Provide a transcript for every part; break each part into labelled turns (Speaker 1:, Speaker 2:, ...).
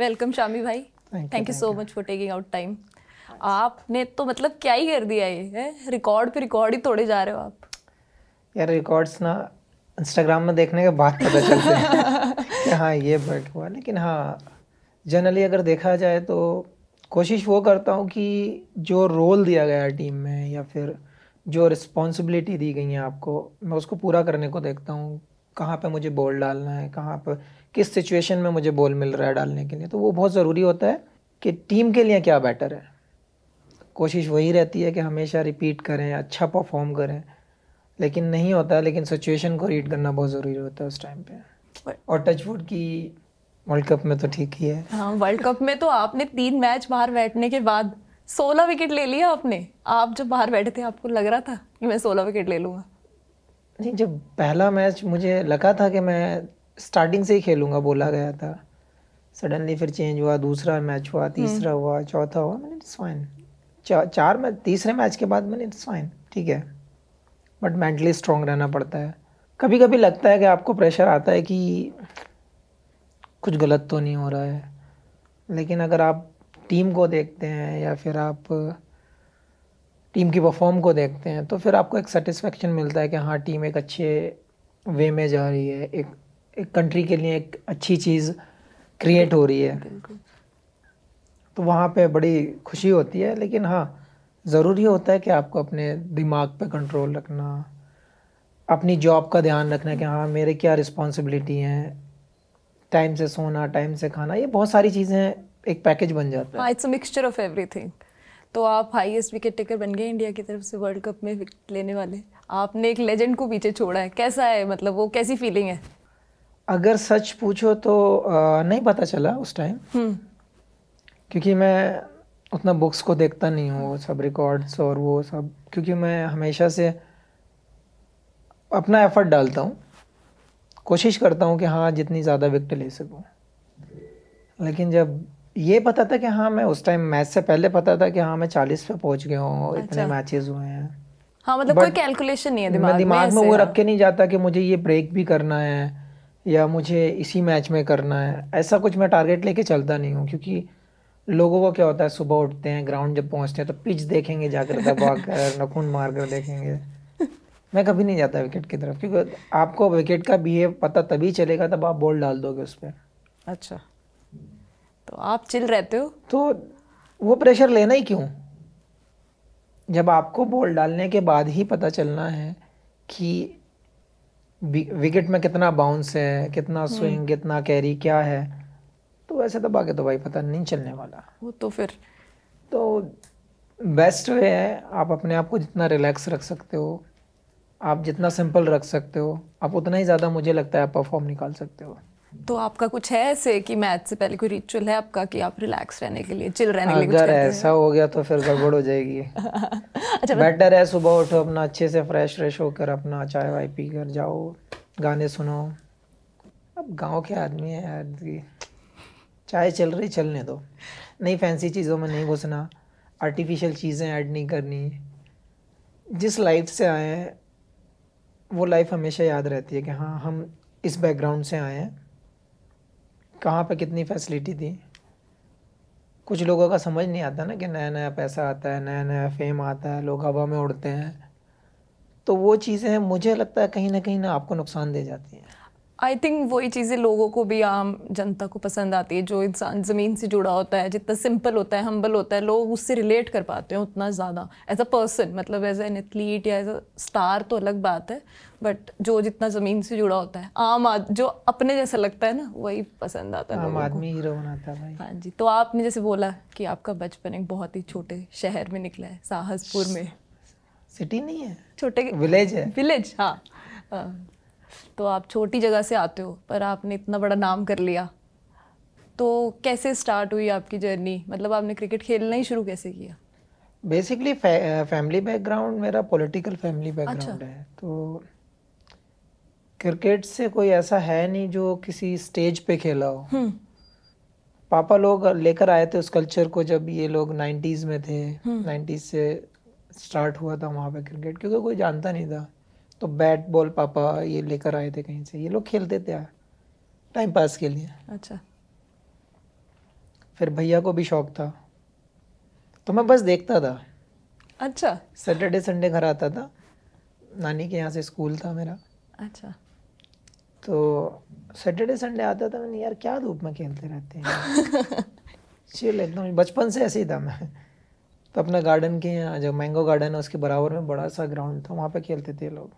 Speaker 1: Welcome Shami भाई, thank you so much for taking out time. आपने तो मतलब क्या ही कर दिया, ये है रिकॉर्ड पे रिकॉर्ड ही तोड़े जा रहे हो आप।
Speaker 2: यार रिकॉर्ड्स ना इंस्टाग्राम में देखने के बाद पता चलते हैं कि हाँ ये बट हुआ, लेकिन हाँ जनरली अगर देखा जाए तो कोशिश वो करता हूँ कि जो रोल दिया गया है टीम में या फिर जो रिस्पॉन्सिबिलिटी दी गई है आपको, मैं उसको पूरा करने को देखता हूँ। कहाँ पे मुझे बॉल डालना है, कहाँ पर किस सिचुएशन में मुझे बॉल मिल रहा है डालने के लिए, तो वो बहुत ज़रूरी होता है कि टीम के लिए क्या बेटर है। कोशिश वही रहती है कि हमेशा रिपीट करें, अच्छा परफॉर्म करें, लेकिन नहीं होता है। लेकिन सिचुएशन को रीड करना बहुत ज़रूरी होता है उस टाइम पे। और टचवुड की वर्ल्ड कप में तो ठीक ही है।
Speaker 1: हाँ, वर्ल्ड कप में तो आपने 3 मैच बाहर बैठने के बाद 16 विकेट ले लिया आपने। आप जब बाहर बैठे थे आपको लग रहा था कि मैं 16 विकेट ले लूंगा?
Speaker 2: नहीं, जब पहला मैच मुझे लगा था कि मैं स्टार्टिंग से ही खेलूंगा, बोला गया था। सडनली फिर चेंज हुआ, दूसरा मैच हुआ, तीसरा हुआ, चौथा हुआ, मैंने इट्स फाइन। चार मैच, तीसरे मैच के बाद मैंने इट्स फाइन, ठीक है, बट मेंटली स्ट्रांग रहना पड़ता है। कभी कभी लगता है कि आपको प्रेशर आता है कि कुछ गलत तो नहीं हो रहा है, लेकिन अगर आप टीम को देखते हैं या फिर आप टीम की परफॉर्म को देखते हैं तो फिर आपको एक सेटिस्फेक्शन मिलता है कि हाँ टीम एक अच्छे वे में जा रही है, एक कंट्री के लिए एक अच्छी चीज़ क्रिएट हो रही है। तो वहाँ पे बड़ी खुशी होती है। लेकिन हाँ ज़रूरी होता है कि आपको अपने दिमाग पे कंट्रोल रखना, अपनी जॉब का ध्यान रखना कि हाँ मेरे क्या रिस्पॉन्सिबिलिटी हैं, टाइम से सोना, टाइम से खाना, ये बहुत सारी चीज़ें एक पैकेज बन जाता है।
Speaker 1: हाँ, it's a mixture of everything. तो आप हाईएस्ट विकेट टेकर बन गए इंडिया की तरफ से वर्ल्ड कप में विकेट लेने वाले। आपने एक लेजेंड को पीछे छोड़ा है, कैसा है, मतलब वो कैसी फीलिंग है?
Speaker 2: अगर सच पूछो तो नहीं पता चला उस टाइम, क्योंकि मैं उतना बुक्स को देखता नहीं हूँ, वो सब रिकॉर्ड्स और वो सब, क्योंकि मैं हमेशा से अपना एफर्ट डालता हूँ, कोशिश करता हूँ कि हाँ जितनी ज़्यादा विकेट ले सकूँ। लेकिन जब ये पता था कि हाँ मैं उस टाइम मैच से पहले पता था कि हाँ मैं 40 पे पहुँच गया हूँ, इतने मैचेस हुए हैं।
Speaker 1: हाँ, मतलब कोई कैलकुलेशन नहीं है
Speaker 2: मैं दिमाग में
Speaker 1: ऐसे,
Speaker 2: वो रख के नहीं जाता कि मुझे ये ब्रेक भी करना है या मुझे इसी मैच में करना है, ऐसा कुछ मैं टारगेट लेके चलता नहीं हूँ। क्योंकि लोगों को क्या होता है, सुबह उठते हैं, ग्राउंड जब पहुंचते हैं तो पिच देखेंगे, जाकर दबा कर नखून मार कर देखेंगे। मैं कभी नहीं जाता विकेट की तरफ, क्योंकि आपको विकेट का बिहेव पता तभी चलेगा तब आप बॉल डाल दोगे उस पर।
Speaker 1: अच्छा, तो आप चिल रहते हो?
Speaker 2: तो वो प्रेशर लेना ही क्यों, जब आपको बॉल डालने के बाद ही पता चलना है कि विकेट में कितना बाउंस है, कितना स्विंग, कितना कैरी, क्या है, तो वैसे तो बाकी तो भाई पता नहीं चलने वाला।
Speaker 1: वो तो फिर
Speaker 2: तो बेस्ट वे है आप अपने आप को जितना रिलैक्स रख सकते हो, आप जितना सिंपल रख सकते हो, आप उतना ही ज़्यादा मुझे लगता है आप परफॉर्म निकाल सकते हो।
Speaker 1: तो आपका कुछ है ऐसे कि मैच से पहले कोई रिचुअल है आपका कि आप रिलैक्स रहने के लिए, चिल रहने के लिए कुछ
Speaker 2: अगर
Speaker 1: करते
Speaker 2: ऐसा हो गया तो फिर गड़बड़ हो जाएगी।
Speaker 1: अच्छा,
Speaker 2: बेटर है सुबह उठो, अपना अच्छे से फ्रेश होकर अपना चाय वाय पी कर जाओ, गाने सुनो। अब गांव के आदमी है यार, चाय चल रही चलने दो, नई फैंसी चीज़ों में नहीं घुसना, आर्टिफिशियल चीज़ें ऐड नहीं करनी। जिस लाइफ से आए हैं वो लाइफ हमेशा याद रहती है कि हाँ हम इस बैकग्राउंड से आए हैं, कहाँ पे कितनी फैसिलिटी थी। कुछ लोगों का समझ नहीं आता ना कि नया नया पैसा आता है, नया नया फेम आता है, लोग हवा में उड़ते हैं, तो वो चीज़ें मुझे लगता है कहीं ना आपको नुकसान दे जाती हैं।
Speaker 1: आई थिंक वही चीज़ें लोगों को भी, आम जनता को पसंद आती है। जो इंसान ज़मीन से जुड़ा होता है, जितना सिंपल होता है, हम्बल होता है, लोग उससे रिलेट कर पाते हैं उतना ज़्यादा। एज अ पर्सन, मतलब एज एन एथलीट या एज अ स्टार तो अलग बात है, बट जो जितना ज़मीन से जुड़ा होता है, जो अपने जैसा लगता है ना, वही पसंद आता है
Speaker 2: आम
Speaker 1: लोगों को।
Speaker 2: आदमी हीरो बनाता है भाई।
Speaker 1: हाँ जी, तो आपने जैसे बोला कि आपका बचपन एक बहुत ही छोटे शहर में निकला है, साहसपुर में।
Speaker 2: सिटी नहीं है,
Speaker 1: छोटे
Speaker 2: विलेज है।
Speaker 1: विलेज, हाँ। तो आप छोटी जगह से आते हो पर आपने इतना बड़ा नाम कर लिया, तो कैसे स्टार्ट हुई आपकी जर्नी? मतलब आपने क्रिकेट खेलना ही शुरू कैसे किया?
Speaker 2: बेसिकली फैमिली बैकग्राउंड मेरा पॉलिटिकल फैमिली
Speaker 1: अच्छा।
Speaker 2: बैकग्राउंड है, तो क्रिकेट से कोई ऐसा है नहीं जो किसी स्टेज पे खेला हो। पापा लोग लेकर आए थे उस कल्चर को जब ये लोग 90s में थे। 90s से स्टार्ट हुआ था वहाँ पे क्रिकेट, क्योंकि कोई जानता नहीं था, तो बैट बॉल पापा ये लेकर आए थे कहीं से, ये लोग खेलते थे टाइम पास के लिए।
Speaker 1: अच्छा।
Speaker 2: फिर भैया को भी शौक था, तो मैं बस देखता था।
Speaker 1: अच्छा
Speaker 2: सैटरडे संडे घर आता था, नानी के यहाँ से स्कूल था मेरा,
Speaker 1: अच्छा।
Speaker 2: तो सैटरडे संडे आता था, मैंने यार क्या धूप में खेलते रहते हैं चिल एकदम। बचपन से ऐसे ही था मैं। तो अपना गार्डन के यहाँ जो मैंगो गार्डन है उसके बराबर में बड़ा सा ग्राउंड था, वहाँ पे खेलते थे लोग।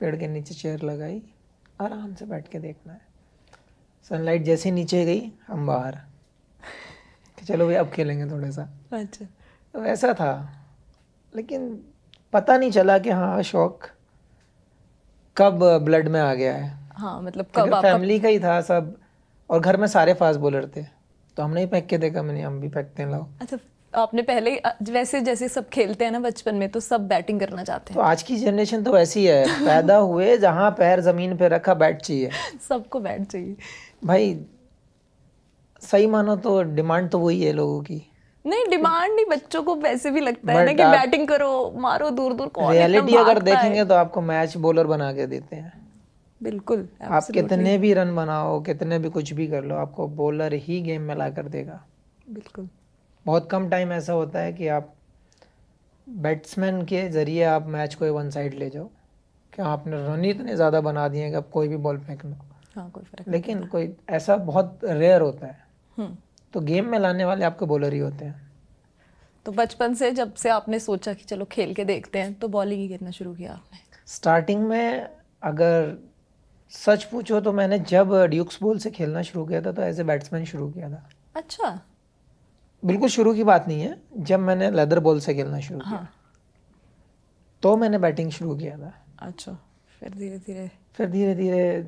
Speaker 2: पेड़ के नीचे चेयर लगाई, आराम से बैठ के देखना है। सनलाइट जैसे नीचे गई हम बाहर कि चलो भाई अब खेलेंगे थोड़ा सा।
Speaker 1: अच्छा
Speaker 2: तो ऐसा था, लेकिन पता नहीं चला कि हाँ शौक कब ब्लड में आ गया है।
Speaker 1: हाँ, मतलब कब
Speaker 2: क्योंकि
Speaker 1: आपका।
Speaker 2: फैमिली का ही था सब, और घर में सारे फास्ट बॉलर थे, तो हमने ही फेंक के देखा, मैंने हम भी फेंकते हैं लाओ।
Speaker 1: अच्छा, आपने पहले वैसे जैसे सब खेलते हैं ना बचपन में, तो सब बैटिंग करना चाहते
Speaker 2: तो आज की जनरेशन तो ऐसी है, पैदा हुए जहाँ पैर जमीन पे रखा बैट चाहिए
Speaker 1: हैं सबको बैट चाहिए।
Speaker 2: भाई। सही मानो तो डिमांड तो वही है लोगों की।
Speaker 1: नहीं, डिमांड नहीं, बच्चों को वैसे भी लगता है ना
Speaker 2: बट
Speaker 1: कि
Speaker 2: आप
Speaker 1: बैटिंग करो, मारो दूर दूर, कौन इतना
Speaker 2: रियलिटी अगर
Speaker 1: भागता है।
Speaker 2: देखेंगे तो आपको मैच बॉलर बना के देते हैं।
Speaker 1: बिल्कुल,
Speaker 2: आप
Speaker 1: एब्सोल्युटली।
Speaker 2: कितने भी रन बनाओ, कितने भी कुछ भी कर लो, आपको बॉलर ही गेम में ला कर देगा।
Speaker 1: बिल्कुल।
Speaker 2: बहुत कम टाइम ऐसा होता है कि आप बैट्समैन के जरिए आप मैच को वन साइड ले जाओ, कि आपने रन ही इतने ज़्यादा बना दिए कि अब कोई भी बॉल फेंक लो।
Speaker 1: हाँ, कोई फर्क नहीं
Speaker 2: लेकिन कोई ऐसा बहुत रेयर होता है,
Speaker 1: पड़ता।
Speaker 2: तो गेम में लाने वाले आपके बॉलर ही होते हैं।
Speaker 1: तो बचपन से जब से आपने सोचा कि चलो खेल के देखते हैं, तो बॉलिंग ही करना शुरू किया आपने?
Speaker 2: स्टार्टिंग में अगर सच पूछो तो मैंने जब ड्यूक्स बॉल से खेलना शुरू किया था तो एज ए बैट्समैन शुरू किया था।
Speaker 1: अच्छा।
Speaker 2: बिल्कुल शुरू की बात नहीं है, जब मैंने लेदर बॉल से खेलना शुरू किया
Speaker 1: हाँ।
Speaker 2: तो मैंने बैटिंग शुरू किया था।
Speaker 1: अच्छा, फिर धीरे धीरे।
Speaker 2: फिर धीरे धीरे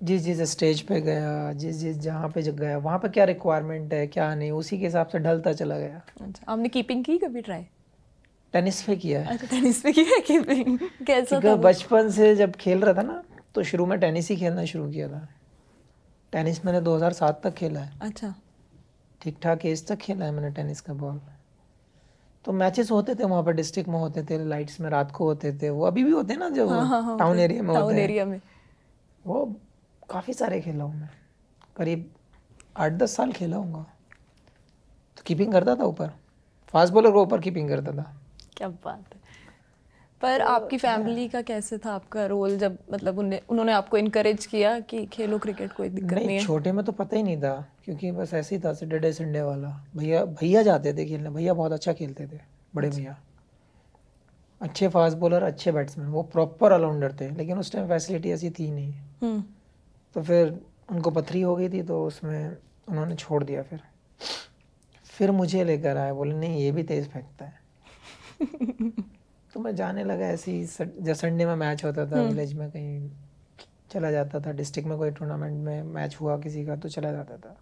Speaker 2: जिस जिस स्टेज पे गया, जिस जिस जहाँ पे जब गया, वहाँ पे क्या रिक्वायरमेंट है क्या नहीं, उसी के हिसाब से ढलता चला गया।
Speaker 1: अच्छा, आपने कीपिंग की कभी ट्राई?
Speaker 2: टेनिस पे किया है,
Speaker 1: अच्छा, टेनिस पे की है कीपिंग? कैसा था
Speaker 2: क्योंकि
Speaker 1: वो?
Speaker 2: बचपन से जब खेल रहा था ना, तो शुरू में टेनिस ही खेलना शुरू किया था। टेनिस मैंने 2007 तक खेला है,
Speaker 1: अच्छा।
Speaker 2: ठीक ठाक एज तक खेला है मैंने टेनिस का बॉल। तो मैचेस होते थे वहाँ पर, डिस्ट्रिक्ट में होते थे, लाइट्स में रात को होते थे, वो अभी भी होते हैं ना जो
Speaker 1: हाँ हाँ हाँ,
Speaker 2: टाउन एरिया में होते
Speaker 1: टाउन
Speaker 2: हैं,
Speaker 1: एरिया में।
Speaker 2: वो काफ़ी सारे खेला हूँ मैं, करीब 8-10 साल खेला हूँगा। तो कीपिंग करता था ऊपर, फास्ट बॉलर को ऊपर कीपिंग करता था।
Speaker 1: क्या बात है। पर आपकी फैमिली का कैसे था आपका रोल, जब मतलब उन्होंने आपको इनकरेज किया कि खेलो क्रिकेट, कोई दिक्कत नहीं
Speaker 2: नहीं,
Speaker 1: है?
Speaker 2: छोटे में तो पता ही नहीं था, क्योंकि बस ऐसे ही था सैटरडे संडे वाला। भैया भैया जाते थे खेलने, भैया बहुत अच्छा खेलते थे, बड़े भैया अच्छे फास्ट बॉलर, अच्छे बैट्समैन, वो प्रॉपर ऑलराउंडर थे। लेकिन उस टाइम फैसिलिटी ऐसी थी नहीं,
Speaker 1: हम्म।
Speaker 2: तो फिर उनको पथरी हो गई थी, तो उसमें उन्होंने छोड़ दिया। फिर मुझे लेकर आए, बोले नहीं ये भी तेज़ फेंकता है तो मैं जाने लगा ऐसे ही। जब संडे में मैच होता था विलेज में, कहीं चला जाता था, डिस्ट्रिक्ट में कोई टूर्नामेंट में मैच हुआ किसी का तो चला जाता था।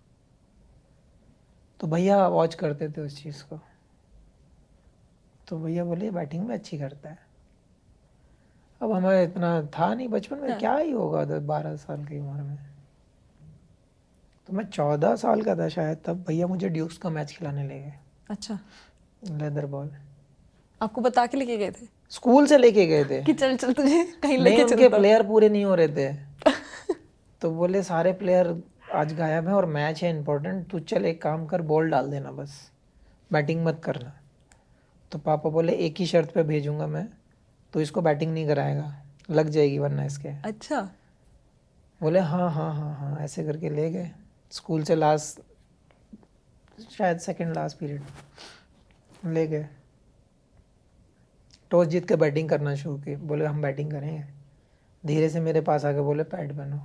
Speaker 2: तो भैया वॉच करते थे उस चीज़ को, तो भैया बोले बैटिंग में अच्छी करता है। अब हमें इतना था नहीं बचपन में, क्या ही होगा 10-12 साल की उम्र में। तो मैं 14 साल का था शायद, तब भैया मुझे ड्यूक्स का मैच खिलाने ले गए।
Speaker 1: अच्छा,
Speaker 2: लेदर बॉल
Speaker 1: आपको बता के लेके गए थे
Speaker 2: स्कूल से लेके गए थे?
Speaker 1: कि चल चल तुझे कहीं
Speaker 2: नहीं,
Speaker 1: लेके
Speaker 2: उनके
Speaker 1: चलता हूँ?
Speaker 2: प्लेयर पूरे नहीं हो रहे थे तो बोले सारे प्लेयर आज गायब हैं और मैच है इंपॉर्टेंट, तू चल एक काम कर, बॉल डाल देना बस, बैटिंग मत करना। तो पापा बोले एक ही शर्त पे भेजूंगा मैं, तो इसको बैटिंग नहीं कराएगा, लग जाएगी वरना इसके।
Speaker 1: अच्छा।
Speaker 2: बोले हाँ हाँ हाँ हाँ, ऐसे करके ले गए स्कूल से। लास्ट शायद सेकंड लास्ट पीरियड ले गए, टॉस जीत के बैटिंग करना शुरू की। बोले हम बैटिंग करेंगे, धीरे से मेरे पास आके बोले पैड बनो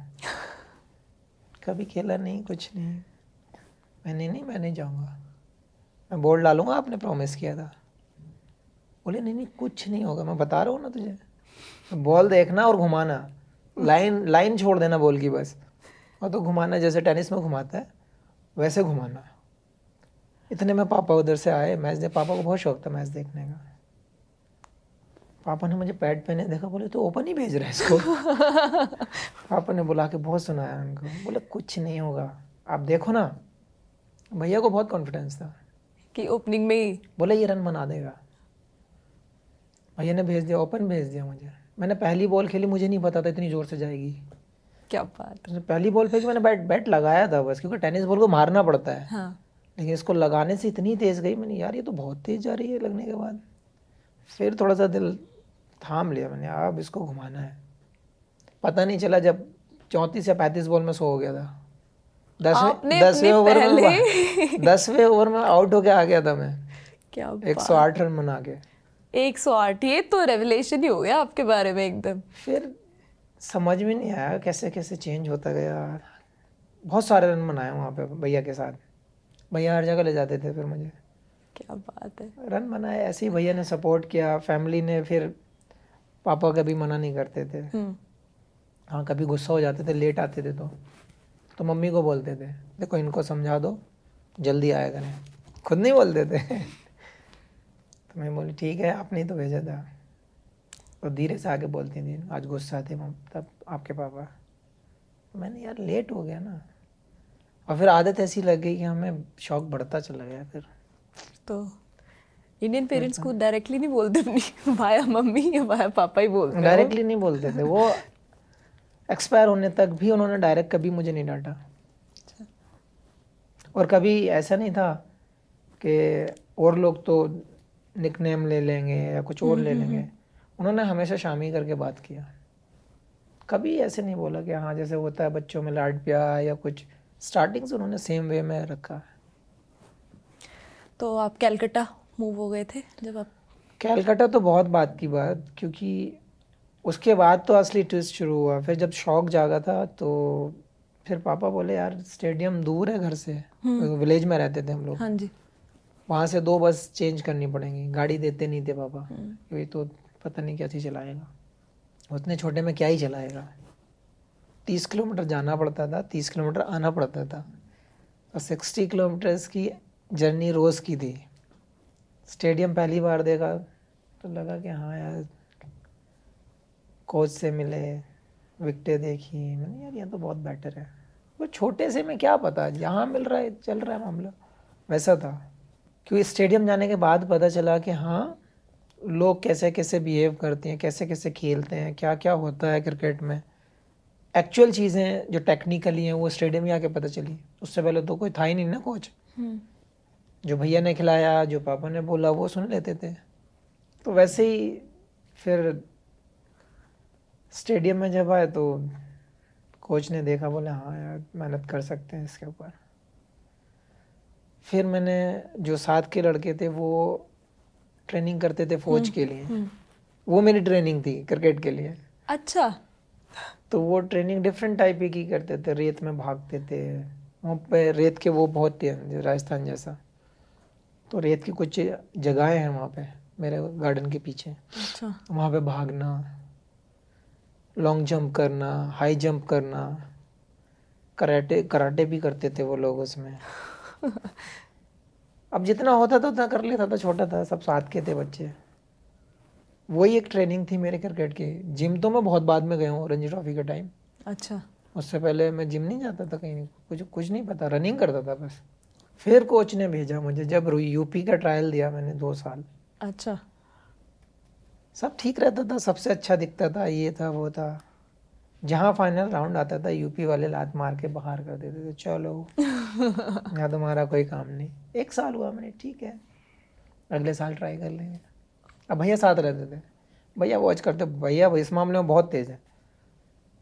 Speaker 2: कभी खेला नहीं, कुछ नहीं। मैं नहीं जाऊँगा, मैं बॉल डालूंगा, आपने प्रॉमिस किया था। बोले नहीं नहीं कुछ नहीं होगा, मैं बता रहा हूँ ना तुझे, बॉल देखना और घुमाना, लाइन छोड़ देना बॉल की बस, और तो घुमाना जैसे टेनिस में घुमाता है वैसे घुमाना। इतने में पापा उधर से आए, पापा को बहुत शौक था मैच देखने का। पापा ने मुझे पैड पहने देखा, बोले तो ओपन ही भेज रहा है इसको पापा ने बुला के बहुत सुनाया उनको, बोले कुछ नहीं होगा आप देखो ना। भैया को बहुत कॉन्फिडेंस था
Speaker 1: कि ओपनिंग में ही।
Speaker 2: बोले ये रन बना देगा। भैया ने भेज दिया, ओपन भेज दिया मुझे। मैंने पहली बॉल खेली, मुझे नहीं पता था इतनी ज़ोर से जाएगी।
Speaker 1: क्या बात है।
Speaker 2: पहली बॉल पे मैंने बैट लगाया था बस, क्योंकि टेनिस बॉल को मारना पड़ता है।
Speaker 1: हाँ।
Speaker 2: लेकिन इसको लगाने से इतनी तेज गई, मैंने यार ये तो बहुत तेज जा रही है। लगने के बाद फिर थोड़ा सा दिल थाम लिया मैंने, अब इसको घुमाना है। पता नहीं चला जब 34 या 35 बॉल में 100 हो गया था।
Speaker 1: आपने
Speaker 2: 10वें ओवर
Speaker 1: पहले
Speaker 2: में 10वें ओवर में आउट होके आ गया था मैं,
Speaker 1: क्या
Speaker 2: 108 रन बना के।
Speaker 1: 108, ये तो रेवलेशन ही हो गया आपके बारे में एकदम।
Speaker 2: फिर समझ में नहीं आया कैसे कैसे चेंज होता गया। बहुत सारे रन बनाए वहाँ पे भैया के साथ, भैया हर जगह ले जाते थे फिर मुझे।
Speaker 1: क्या बात है।
Speaker 2: रन बनाए ऐसे ही, भैया ने सपोर्ट किया, फैमिली ने। फिर पापा कभी मना नहीं करते थे। हाँ, कभी गुस्सा हो जाते थे, लेट आते थे तो मम्मी को बोलते थे, देखो इनको समझा दो जल्दी आया करें। खुद नहीं बोलते थे। तो मैं बोली ठीक है, आपने तो भेजा था। तो धीरे से आके बोलती थी, आज गुस्सा थे तब आपके पापा। मैंने यार लेट हो गया ना, और फिर आदत ऐसी लग गई कि हमें शौक बढ़ता चला गया। फिर तो
Speaker 1: इंडियन पेरेंट्स को डायरेक्टली नहीं बोलते अपनी भाया मम्मी या भाया पापा ही बोलते हैं।
Speaker 2: डायरेक्टली नहीं बोलते थे वो। एक्सपायर होने तक भी उन्होंने डायरेक्ट कभी मुझे नहीं डांटा। और कभी ऐसा नहीं था कि और लोग तो निकनेम ले लेंगे या कुछ और ले लेंगे, उन्होंने हमेशा शामी करके बात किया। कभी ऐसे नहीं बोला कि हाँ जैसे होता है बच्चों में लाड प्यार या कुछ। स्टार्टिंग से उन्होंने सेम वे में रखा है।
Speaker 1: तो आप कलकत्ता मूव हो गए थे जब आप?
Speaker 2: कलकत्ता तो बहुत बात की बात, क्योंकि उसके बाद तो असली ट्विस्ट शुरू हुआ। फिर जब शौक जागा था तो फिर पापा बोले यार स्टेडियम दूर है घर से, विलेज में रहते थे हम लोग।
Speaker 1: हाँ जी।
Speaker 2: वहाँ से 2 बस चेंज करनी पड़ेंगी, गाड़ी देते नहीं थे पापा, क्योंकि तो पता नहीं क्या चीज़ चलाएगा, उतने छोटे में क्या ही चलाएगा। 30 किलोमीटर जाना पड़ता था, 30 किलोमीटर आना पड़ता था, और 60 किलोमीटर्स की जर्नी रोज़ की थी। स्टेडियम पहली बार देखा तो लगा कि हाँ यार, कोच से मिले, विकेटें देखी, मैंने यार ये तो बहुत बेटर है। वो छोटे से में क्या पता, यहाँ मिल रहा है, चल रहा है मामला, वैसा था। क्योंकि स्टेडियम जाने के बाद पता चला कि हाँ लोग कैसे कैसे बिहेव करते हैं, कैसे कैसे खेलते हैं, क्या क्या होता है क्रिकेट में। एक्चुअल चीज़ें जो टेक्निकली हैं वो स्टेडियम में आके पता चली। उससे पहले तो कोई था ही नहीं ना कोच। जो भैया ने खिलाया, जो पापा ने बोला वो सुन लेते थे। तो वैसे ही फिर स्टेडियम में जब आए तो कोच ने देखा, बोले हाँ यार मेहनत कर सकते हैं इसके ऊपर। फिर मैंने जो साथ के लड़के थे वो ट्रेनिंग करते थे फौज के लिए, वो मेरी ट्रेनिंग थी क्रिकेट के लिए।
Speaker 1: अच्छा।
Speaker 2: तो वो ट्रेनिंग डिफरेंट टाइप की करते थे, रेत में भागते थे। वहाँ पे रेत के वो बहुत थे, राजस्थान जैसा। तो रेत की कुछ जगहें हैं वहाँ पे मेरे गार्डन के पीछे।
Speaker 1: अच्छा।
Speaker 2: वहाँ पे भागना, लॉन्ग जंप करना, हाई जंप करना, कराटे भी करते थे वो लोग उसमें। अब जितना होता था उतना कर लेता था, छोटा था, सब साथ के थे बच्चे। वही एक ट्रेनिंग थी मेरे क्रिकेट की। जिम तो मैं बहुत बाद में गया हूँ, रणजी ट्रॉफी के टाइम।
Speaker 1: अच्छा।
Speaker 2: उससे पहले मैं जिम नहीं जाता था कहीं, कुछ नहीं पता, रनिंग करता था बस। फिर कोच ने भेजा मुझे, जब यूपी का ट्रायल दिया मैंने 2 साल।
Speaker 1: अच्छा।
Speaker 2: सब ठीक रहता था, सबसे अच्छा दिखता था, ये था वो था। जहाँ फाइनल राउंड आता था यूपी वाले लात मार के बाहर कर देते थे, चलो यहाँ तुम्हारा कोई काम नहीं। 1 साल हुआ, मैंने ठीक है अगले साल ट्राई कर लेंगे। अब भैया साथ रहते थे, भैया वॉच करते, भैया इस मामले में बहुत तेज़ है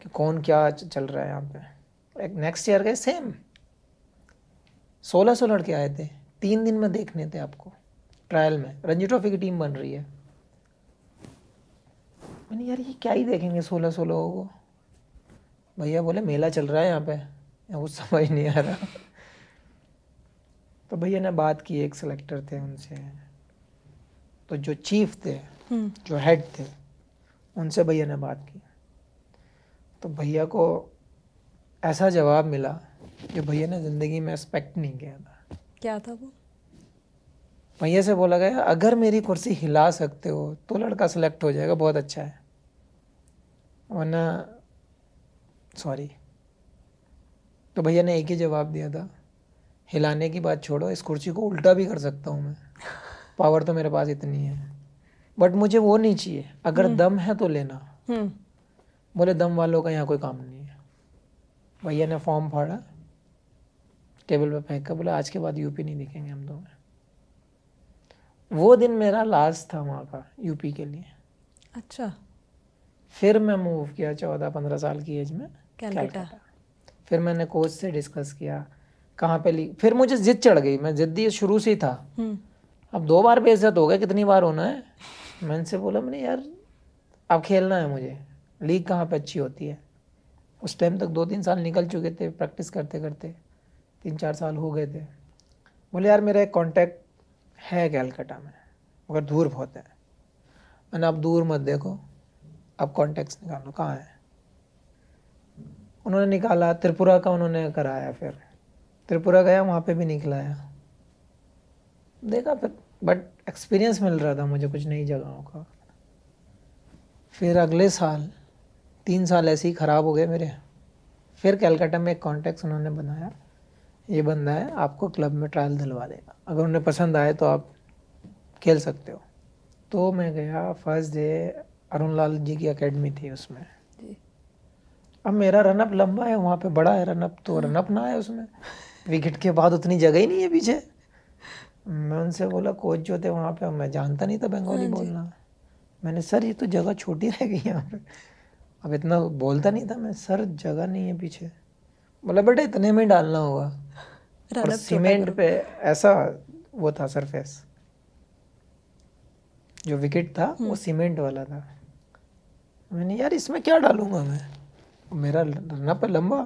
Speaker 2: कि कौन क्या चल रहा है यहाँ पे। एक नेक्स्ट ईयर गए, सेम 1600 लड़के आए थे, 3 दिन में देखने थे आपको ट्रायल में। रणजी ट्रॉफी की टीम बन रही है। मैंने यार ये क्या ही देखेंगे 1600 लोगों को। भैया बोले मेला चल रहा है यहाँ पे, कुछ समझ नहीं आ रहा। तो भैया ने बात की, एक सेलेक्टर थे उनसे, तो जो चीफ थे, जो हेड थे, उनसे भैया ने बात की। तो भैया को ऐसा जवाब मिला जो भैया ने ज़िंदगी में एक्सपेक्ट नहीं किया था।
Speaker 1: क्या था वो?
Speaker 2: भैया से बोला गया अगर मेरी कुर्सी हिला सकते हो तो लड़का सेलेक्ट हो जाएगा, बहुत अच्छा है, वरना सॉरी। तो भैया ने एक ही जवाब दिया था, हिलाने की बात छोड़ो, इस कुर्सी को उल्टा भी कर सकता हूँ मैं, पावर तो मेरे पास इतनी है, बट मुझे वो नहीं चाहिए, अगर दम है तो लेना। बोले दम वालों का यहाँ कोई काम नहीं है। भैया ने फॉर्म फाड़ा, टेबल पे फेंक कर बोला आज के बाद यूपी नहीं दिखेंगे हम तुम्हें। वो दिन मेरा लास्ट था वहाँ का यूपी के लिए।
Speaker 1: अच्छा।
Speaker 2: फिर मैं मूव किया 14-15 साल की एज में
Speaker 1: कलकत्ता।
Speaker 2: फिर मैंने कोच से डिस्कस किया कहाँ पे फिर मुझे जिद चढ़ गई, मैं जिद्दी शुरू से ही था। अब 2 बार बेइज्जत हो गया, कितनी बार होना है। मैंने से बोला मैंने यार अब खेलना है मुझे, लीग कहाँ पे अच्छी होती है। उस टाइम तक 2-3 साल निकल चुके थे प्रैक्टिस करते करते, 3-4 साल हो गए थे। बोले यार मेरा एक कॉन्टैक्ट है कलकत्ता में, मगर दूर बहुत है। मैंने अब दूर मत देखो, अब कॉन्टैक्ट्स निकालो कहाँ है। उन्होंने निकाला, त्रिपुरा का उन्होंने कराया, फिर त्रिपुरा गया, वहाँ पे भी निकलाया, देखा फिर, बट एक्सपीरियंस मिल रहा था मुझे कुछ नई जगहों का। फिर अगले साल 3 साल ऐसे ही ख़राब हो गए मेरे। फिर कलकत्ता में एक कॉन्टैक्ट उन्होंने बनाया, ये बंदा है आपको क्लब में ट्रायल दिलवा देगा, अगर उन्हें पसंद आए तो आप खेल सकते हो। तो मैं गया, फर्स्ट डे अरुण लाल जी की एकेडमी थी उसमें। अब मेरा रनअप लंबा है, वहाँ पे बड़ा है रनअप, तो रनअप ना है उसमें, विकेट के बाद उतनी जगह ही नहीं है पीछे। मैं उनसे बोला, कोच जो थे वहाँ पे, मैं जानता नहीं था बंगाली बोलना, मैंने सर ये तो जगह छोटी रह गई यहाँ पे। अब इतना बोलता नहीं था मैं, सर जगह नहीं है पीछे। बोला बेटा इतने में डालना होगा, और सीमेंट पे ऐसा वो था सरफेस, जो विकेट था वो सीमेंट वाला था। मैंने यार इसमें क्या डालूंगा मैं, मेरा रनअप है लंबा।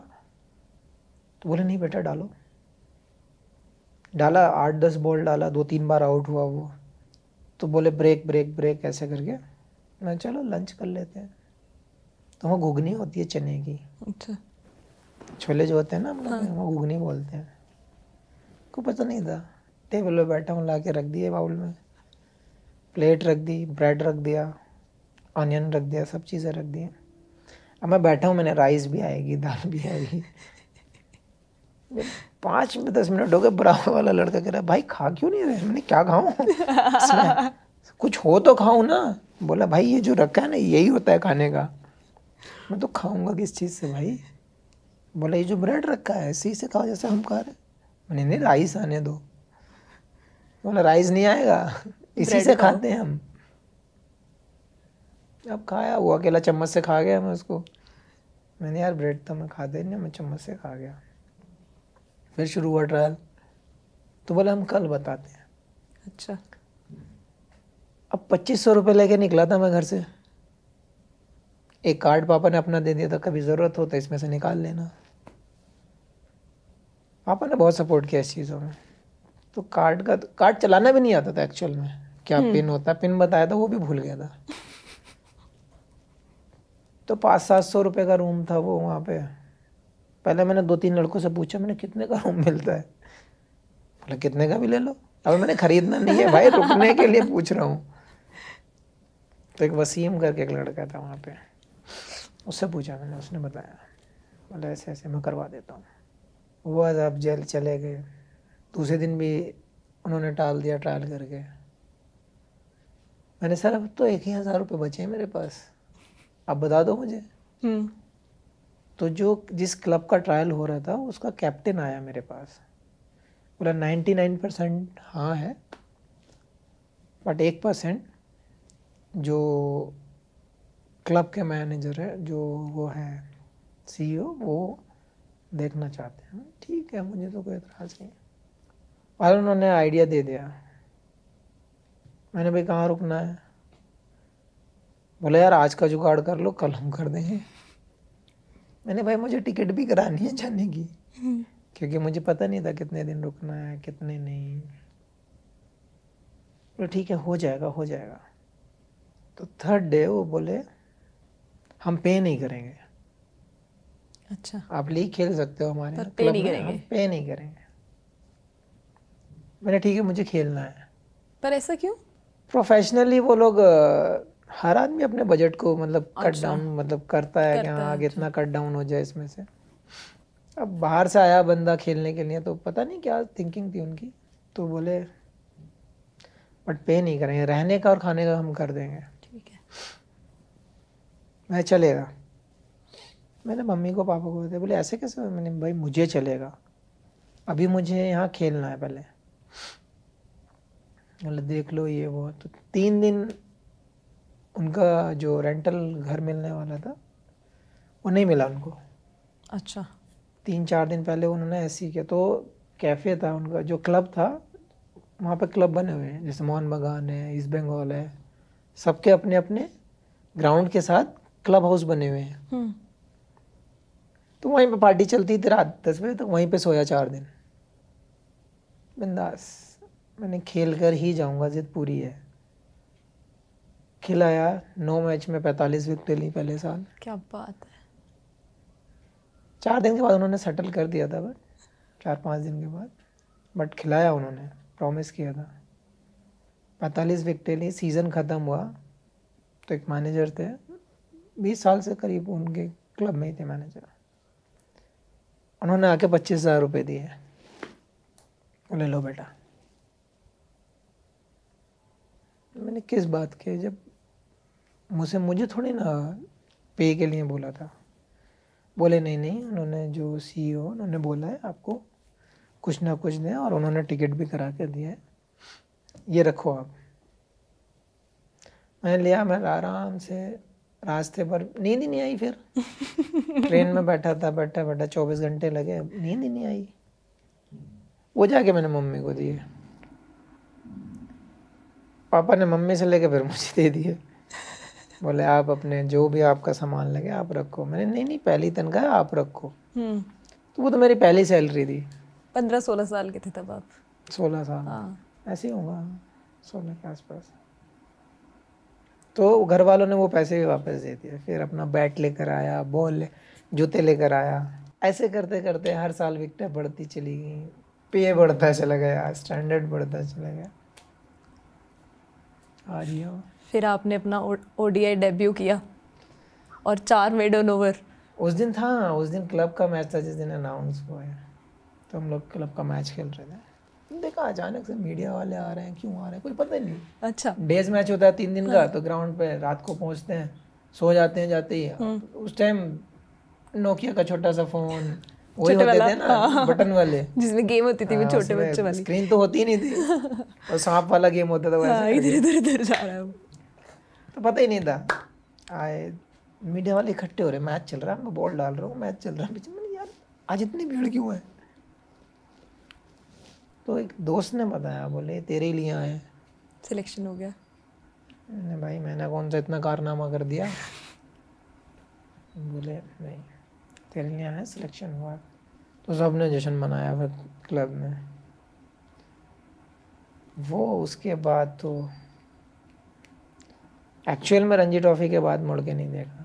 Speaker 2: तो बोले नहीं बेटा डालो। डाला, 8-10 बॉल डाला, 2-3 बार आउट हुआ वो। तो बोले ब्रेक ब्रेक ब्रेक ऐसे करके। मैं चलो लंच कर लेते हैं। तो वहाँ घुगनी होती है चने की,
Speaker 1: अच्छा।
Speaker 2: छोले जो होते हैं ना हम लोग वहाँ घुगनी बोलते हैं। को पता नहीं था, टेबल पे बैठा हूँ, ला के रख दिए बाउल में, प्लेट रख दी, ब्रेड रख दिया, ऑनियन रख दिया, सब चीज़ें रख दी। अब मैं बैठा हूँ, मैंने राइस भी आएगी, दाल भी आएगी। 5-10 मिनट हो गए, बराबर वाला लड़का कह रहा भाई खा क्यों नहीं रहे। मैंने क्या खाऊं इसमें, कुछ हो तो खाऊं ना। बोला भाई ये जो रखा है ना यही होता है खाने का। मैं तो खाऊंगा किस चीज़ से भाई। बोला ये जो ब्रेड रखा है इसी से खाओ जैसे हम खा रहे। मैंने नहीं राइस आने दो। बोला राइस नहीं आएगा, इसी से खाते हैं हम। अब खाया, वो अकेला चम्मच से खा गया, मैं उसको, मैंने यार ब्रेड तो मैं खाता ही नहीं, मैं चम्मच से खा गया। फिर शुरू हुआ ट्रायल, तो बोला हम कल बताते हैं।
Speaker 1: अच्छा।
Speaker 2: अब 2500 रुपये लेके निकला था मैं घर से। एक कार्ड पापा ने अपना दे दिया था, कभी ज़रूरत हो तो इसमें से निकाल लेना। पापा ने बहुत सपोर्ट किया इस चीज़ों में। तो कार्ड चलाना भी नहीं आता था एक्चुअल में, क्या पिन होता है, पिन बताया था वो भी भूल गया था। तो 500-700 रुपये का रूम था वो वहाँ पे। पहले मैंने 2-3 लड़कों से पूछा, मैंने कितने का रूम मिलता है। बोला कितने का भी ले लो, अब मैंने खरीदना नहीं है भाई, रुकने के लिए पूछ रहा हूँ। तो एक वसीम करके एक लड़का था वहाँ पे, उससे पूछा मैंने, उसने बताया, बोला ऐसे ऐसे मैं करवा देता हूँ। वो आज आप जेल चले गए। दूसरे दिन भी उन्होंने टाल दिया ट्रायल करके। मैंने सर अब तो 1,000 रुपये बचे हैं मेरे पास, आप बता दो मुझे। तो जिस क्लब का ट्रायल हो रहा था उसका कैप्टन आया मेरे पास, बोला 99% हाँ है, बट 1% जो क्लब के मैनेजर है, जो वो है CEO, वो देखना चाहते हैं। ठीक है, मुझे तो कोई एतराज़ नहीं। और उन्होंने आइडिया दे दिया। मैंने भाई कहाँ रुकना है। बोले यार आज का जुगाड़ कर लो, कल हम कर देंगे। मैंने भाई मुझे टिकट भी करानी है जाने की, क्योंकि मुझे पता नहीं था कितने दिन रुकना है कितने नहीं। बोले ठीक है हो जाएगा हो जाएगा। तो 3rd डे वो बोले हम पे नहीं करेंगे।
Speaker 1: अच्छा।
Speaker 2: आप लीग खेल सकते हो हमारे यहाँ,
Speaker 1: पे नहीं करेंगे,
Speaker 2: हम पे नहीं करेंगे। मैंने ठीक है मुझे खेलना है।
Speaker 1: पर ऐसा क्यों?
Speaker 2: प्रोफेशनली वो लोग हर आदमी अपने बजट को मतलब कट डाउन मतलब करता है कि हाँ आगे इतना कट डाउन हो जाए इसमें से। अब बाहर से आया बंदा खेलने के लिए, तो पता नहीं क्या थिंकिंग थी उनकी। तो बोले बट पे नहीं करेंगे, रहने का और खाने का हम कर देंगे।
Speaker 1: ठीक है।
Speaker 2: मैं चलेगा। मैंने मम्मी को पापा को बताया, बोले ऐसे कैसे? मैंने भाई मुझे चलेगा, अभी मुझे यहाँ खेलना है पहले। बोले देख लो ये वो। तो 3 दिन उनका जो रेंटल घर मिलने वाला था वो नहीं मिला उनको।
Speaker 1: अच्छा।
Speaker 2: 3-4 दिन पहले उन्होंने ऐसे ही किया। तो कैफ़े था उनका, जो क्लब था, वहाँ पे क्लब बने हुए हैं, जैसे मोहन बागान है, ईस्ट बंगाल है, सबके अपने अपने ग्राउंड के साथ क्लब हाउस बने हुए हैं। तो वहीं पे पार्टी चलती थी रात 10 बजे तक, वहीं पे सोया 4 दिन बिंदास। मैंने खेल कर ही जाऊंगा, जिद पूरी है। खिलाया, 9 मैच में 45 विकेट ली पहले साल।
Speaker 1: क्या बात है।
Speaker 2: 4 दिन के बाद उन्होंने सेटल कर दिया था, बट 4-5 दिन के बाद, बट खिलाया उन्होंने, प्रॉमिस किया था। 45 विकेट ली, सीज़न ख़त्म हुआ तो एक मैनेजर थे, 20 साल से करीब उनके क्लब में ही थे मैनेजर, उन्होंने आके 25,000 रुपये दिए, ले लो बेटा। मैंने किस बात के, जब मुझे थोड़ी ना पे के लिए बोला था। बोले नहीं, उन्होंने जो CEO उन्होंने बोला है आपको कुछ ना कुछ दें, और उन्होंने टिकट भी करा के दिया है, ये रखो आप। मैंने लिया, मैं आराम से रास्ते पर, नींद ही नहीं आई। फिर ट्रेन में बैठा 24 घंटे लगे, नींद ही नहीं आई। वो जाके मैंने मम्मी को दिए, पापा ने मम्मी से लेके फिर मुझे दे दिए। बोले आप अपने जो भी आपका सामान लगे आप रखो। मैंने नहीं, पहली तनख्वाह आप रखो। तो वो तो मेरी पहली सैलरी थी।
Speaker 1: 15-16 साल के थे तब आप?
Speaker 2: 16 साल।
Speaker 1: हाँ।
Speaker 2: ऐसे ही होगा, 16 के आसपास। तो घर वालों ने वो पैसे भी वापस दे दिए। फिर अपना बैट लेकर आया, बॉल, जूते लेकर आया। ऐसे करते करते हर साल विकेटें बढ़ती चली गई, पे बढ़ता चला गया, स्टैंडर्ड बढ़ता चला गया। आ रही हो।
Speaker 1: फिर आपने अपना ODI डेब्यू किया और 4 मेडन ओवर।
Speaker 2: उस दिन क्लब का मैच था, जिस दिन अनाउंस हुआ है। तो हम लोग क्लब का मैच खेल रहे थे, देखा अचानक से मीडिया वाले आ रहे हैं, क्यों आ रहे हैं कोई पता ही नहीं।
Speaker 1: अच्छा।
Speaker 2: डेज मैच होता है 3 दिन का, तो ग्राउंड पे रात को पहुंचते हैं, सो जाते हैं जाते ही। उस टाइम नोकिया का छोटा सा फोन, वही होते थे ना, बटन वाले,
Speaker 1: जिसमें गेम होती थी वो छोटे बच्चे वाली।
Speaker 2: स्क्रीन तो होती नहीं थी, और सांप वाला गेम होता था वैसे।
Speaker 1: इधर जा रहा है वो,
Speaker 2: तो पता ही नहीं था। आए मीडिया वाले इकट्ठे हो रहे, मैच चल रहा है, मैं बॉल डाल रहा हूँ, मैच चल रहा है पीछे। मैंने यार आज इतनी भीड़ क्यों है? तो एक दोस्त ने बताया, बोले तेरे लिए आए,
Speaker 1: सिलेक्शन हो गया।
Speaker 2: मैंने भाई मैंने कौन सा इतना कारनामा कर दिया? बोले नहीं, तेरे लिए आए, सिलेक्शन हुआ। तो सबने जश्न मनाया फिर क्लब में। वो उसके बाद तो एक्चुअल में रणजी ट्रॉफी के बाद मुड़ के नहीं देखा।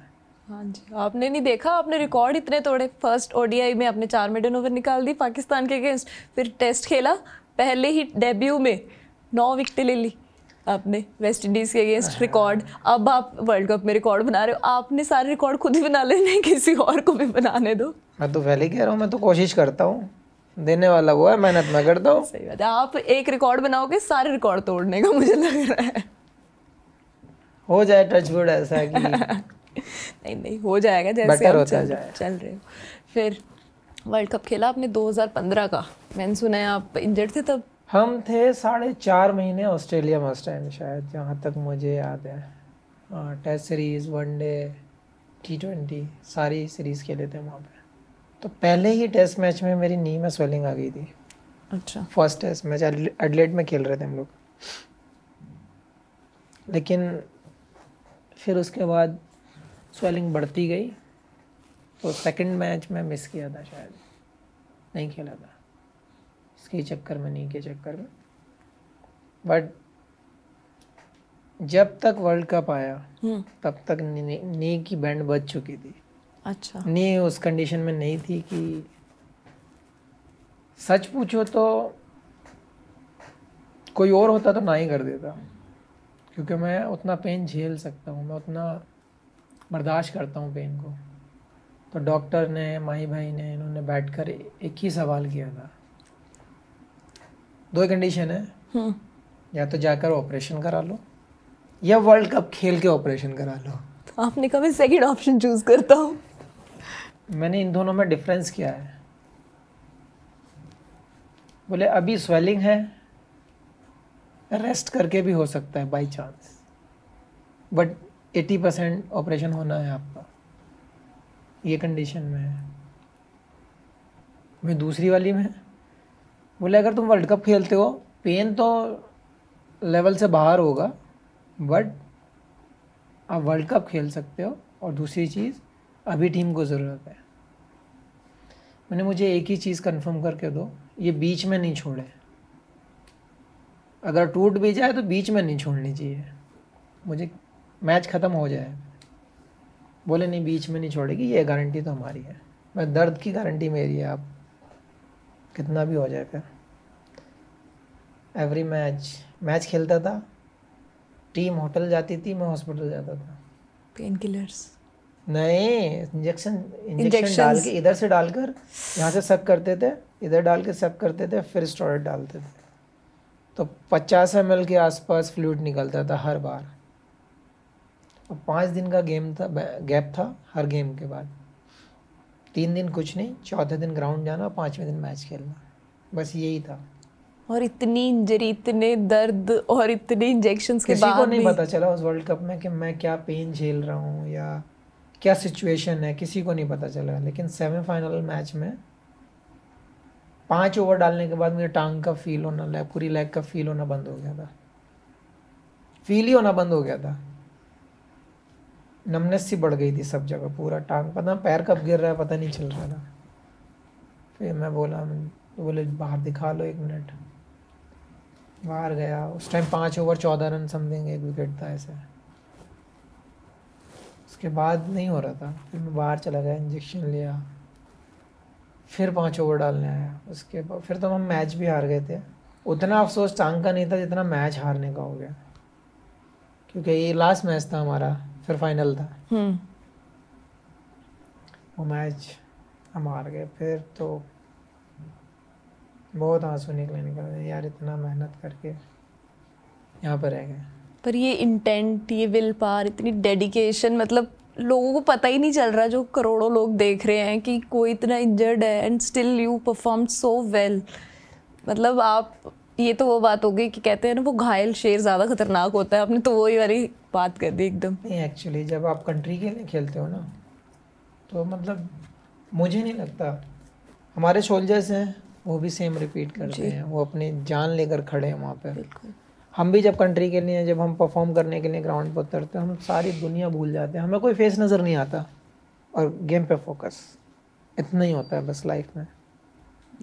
Speaker 1: हाँ जी, आपने नहीं देखा, आपने रिकॉर्ड इतने तोड़े। फर्स्ट ODI में आपने 4 मेडन ओवर निकाल दी पाकिस्तान के अगेंस्ट, फिर टेस्ट खेला, पहले ही डेब्यू में 9 विकेट ले ली आपने वेस्ट इंडीज के अगेंस्ट, रिकॉर्ड। अब आप वर्ल्ड कप में रिकॉर्ड बना रहे हो। आपने सारे रिकॉर्ड खुद ही बना लेने, किसी और को भी बनाने दो।
Speaker 2: मैं तो पहले कह रहा हूँ, मैं तो कोशिश करता हूँ, देने वाला वो है, मेहनत मैं करता हूँ।
Speaker 1: सही बात है। आप एक रिकॉर्ड बनाओगे, सारे रिकॉर्ड तोड़ने का मुझे लग रहा है।
Speaker 2: हो जाए टचवुड, ऐसा है कि
Speaker 1: नहीं हो जाएगा, जैसे आप चल रहे हो। फिर वर्ल्ड कप खेला आपने 2015 का, मैंने सुना है आप इंजर्ड थे तब।
Speaker 2: हम थे 4.5 महीने ऑस्ट्रेलिया में उस टाइम, शायद जहाँ तक मुझे याद है। टेस्ट सीरीज़, वनडे, T20 सारी सीरीज़ खेले थे वहाँ पे। तो पहले ही टेस्ट मैच में मेरी नी में स्वेलिंग आ गई थी।
Speaker 1: अच्छा।
Speaker 2: फर्स्ट टेस्ट मैच एडिलेड में खेल रहे थे हम लोग, लेकिन फिर उसके बाद स्वेलिंग बढ़ती गई। तो सेकंड मैच में मिस किया था, शायद नहीं खेला था, इसके चक्कर में, नी के चक्कर में। बट जब तक वर्ल्ड कप आया तब तक नी की बैंड बज चुकी थी।
Speaker 1: अच्छा।
Speaker 2: नी उस कंडीशन में नहीं थी कि, सच पूछो तो कोई और होता तो ना ही कर देता, क्योंकि मैं उतना पेन झेल सकता हूँ, मैं उतना बर्दाश्त करता हूँ पेन को। तो डॉक्टर ने, माही भाई ने, इन्होंने बैठकर एक ही सवाल किया था, 2 कंडीशन है, या तो जाकर ऑपरेशन करा लो या वर्ल्ड कप खेल के ऑपरेशन करा लो।
Speaker 1: आपने कहा मैं सेकंड ऑप्शन चूज करता हूँ।
Speaker 2: मैंने इन दोनों में डिफरेंस किया है। बोले अभी स्वेलिंग है, रेस्ट करके भी हो सकता है बाई चांस, बट 80% ऑपरेशन होना है आपका, ये कंडीशन में है। मैं दूसरी वाली में बोले अगर तुम वर्ल्ड कप खेलते हो, पेन तो लेवल से बाहर होगा, बट आप वर्ल्ड कप खेल सकते हो। और दूसरी चीज़, अभी टीम को ज़रूरत है। मैंने मुझे एक ही चीज़ कंफर्म करके दो, ये बीच में नहीं छोड़े। अगर टूट भी जाए तो बीच में नहीं छोड़नी चाहिए, मुझे मैच ख़त्म हो जाए। बोले नहीं बीच में नहीं छोड़ेगी, ये गारंटी तो हमारी है। मैं दर्द की गारंटी मेरी है, आप कितना भी हो जाए। फिर एवरी मैच खेलता था, टीम होटल जाती थी, मैं हॉस्पिटल जाता था।
Speaker 1: पेन किलर्स
Speaker 2: नहीं, इंजेक्शन डाल के, इधर से डालकर यहाँ से सक करते थे, इधर डाल के सक करते थे, फिर स्टेरॉइड डालते थे। तो 50 ml के आसपास फ्लूइड निकलता था हर बार। और 5 दिन का गेम था, गैप था हर गेम के बाद। 3 दिन कुछ नहीं, चौथे दिन ग्राउंड जाना, 5वें दिन मैच खेलना, बस यही था।
Speaker 1: और इतनी इंजरी, इतने दर्द और इतने इंजेक्शंस के बाद
Speaker 2: किसी को नहीं पता चला उस वर्ल्ड कप में कि मैं क्या पेन झेल रहा हूँ या क्या सिचुएशन है, किसी को नहीं पता चला। लेकिन सेमीफाइनल मैच में 5 ओवर डालने के बाद मुझे टांग का फील होना, पूरी लेग का फील होना बंद हो गया था। फील ही होना बंद हो गया था, नमनेस सी बढ़ गई थी सब जगह, पूरा टांग, पता पैर कब गिर रहा है पता नहीं चल रहा था। फिर मैं बोले बाहर दिखा लो 1 मिनट। बाहर गया, उस time 5 over 14 run something, 1 wicket था ऐसे। उसके बाद नहीं हो रहा था, फिर मैं बाहर चला गया, इंजेक्शन लिया, फिर 5 ओवर डालने आया। उसके बाद फिर तो हम मैच भी हार गए थे। उतना अफसोस टांग का नहीं था जितना मैच हारने का हो गया, क्योंकि ये लास्ट मैच था हमारा, फिर फाइनल था। वो मैच हम हार गए। फिर तो बहुत आंसू निकले यार, इतना मेहनत करके यहाँ पर रह गए।
Speaker 1: पर ये इंटेंट, ये विल पावर, इतनी डेडिकेशन, मतलब लोगों को पता ही नहीं चल रहा, जो करोड़ों लोग देख रहे हैं, कि कोई इतना इंजर्ड है and still you perform so well. मतलब आप, ये तो वो बात हो गई कि कहते हैं ना, वो घायल शेर ज़्यादा खतरनाक होता है। आपने तो वही वाली बात कर दी एकदम।
Speaker 2: नहीं, एक्चुअली जब आप कंट्री के लिए खेलते हो ना, तो मतलब मुझे नहीं लगता, हमारे सोल्जर्स हैं वो भी सेम रिपीट करते हैं, वो अपनी जान लेकर खड़े हैं वहाँ पे। हम भी जब कंट्री के लिए, जब हम परफॉर्म करने के लिए ग्राउंड पर उतरते हैं, हम सारी दुनिया भूल जाते हैं, हमें कोई फेस नज़र नहीं आता, और गेम पे फोकस, इतना ही होता है बस लाइफ में।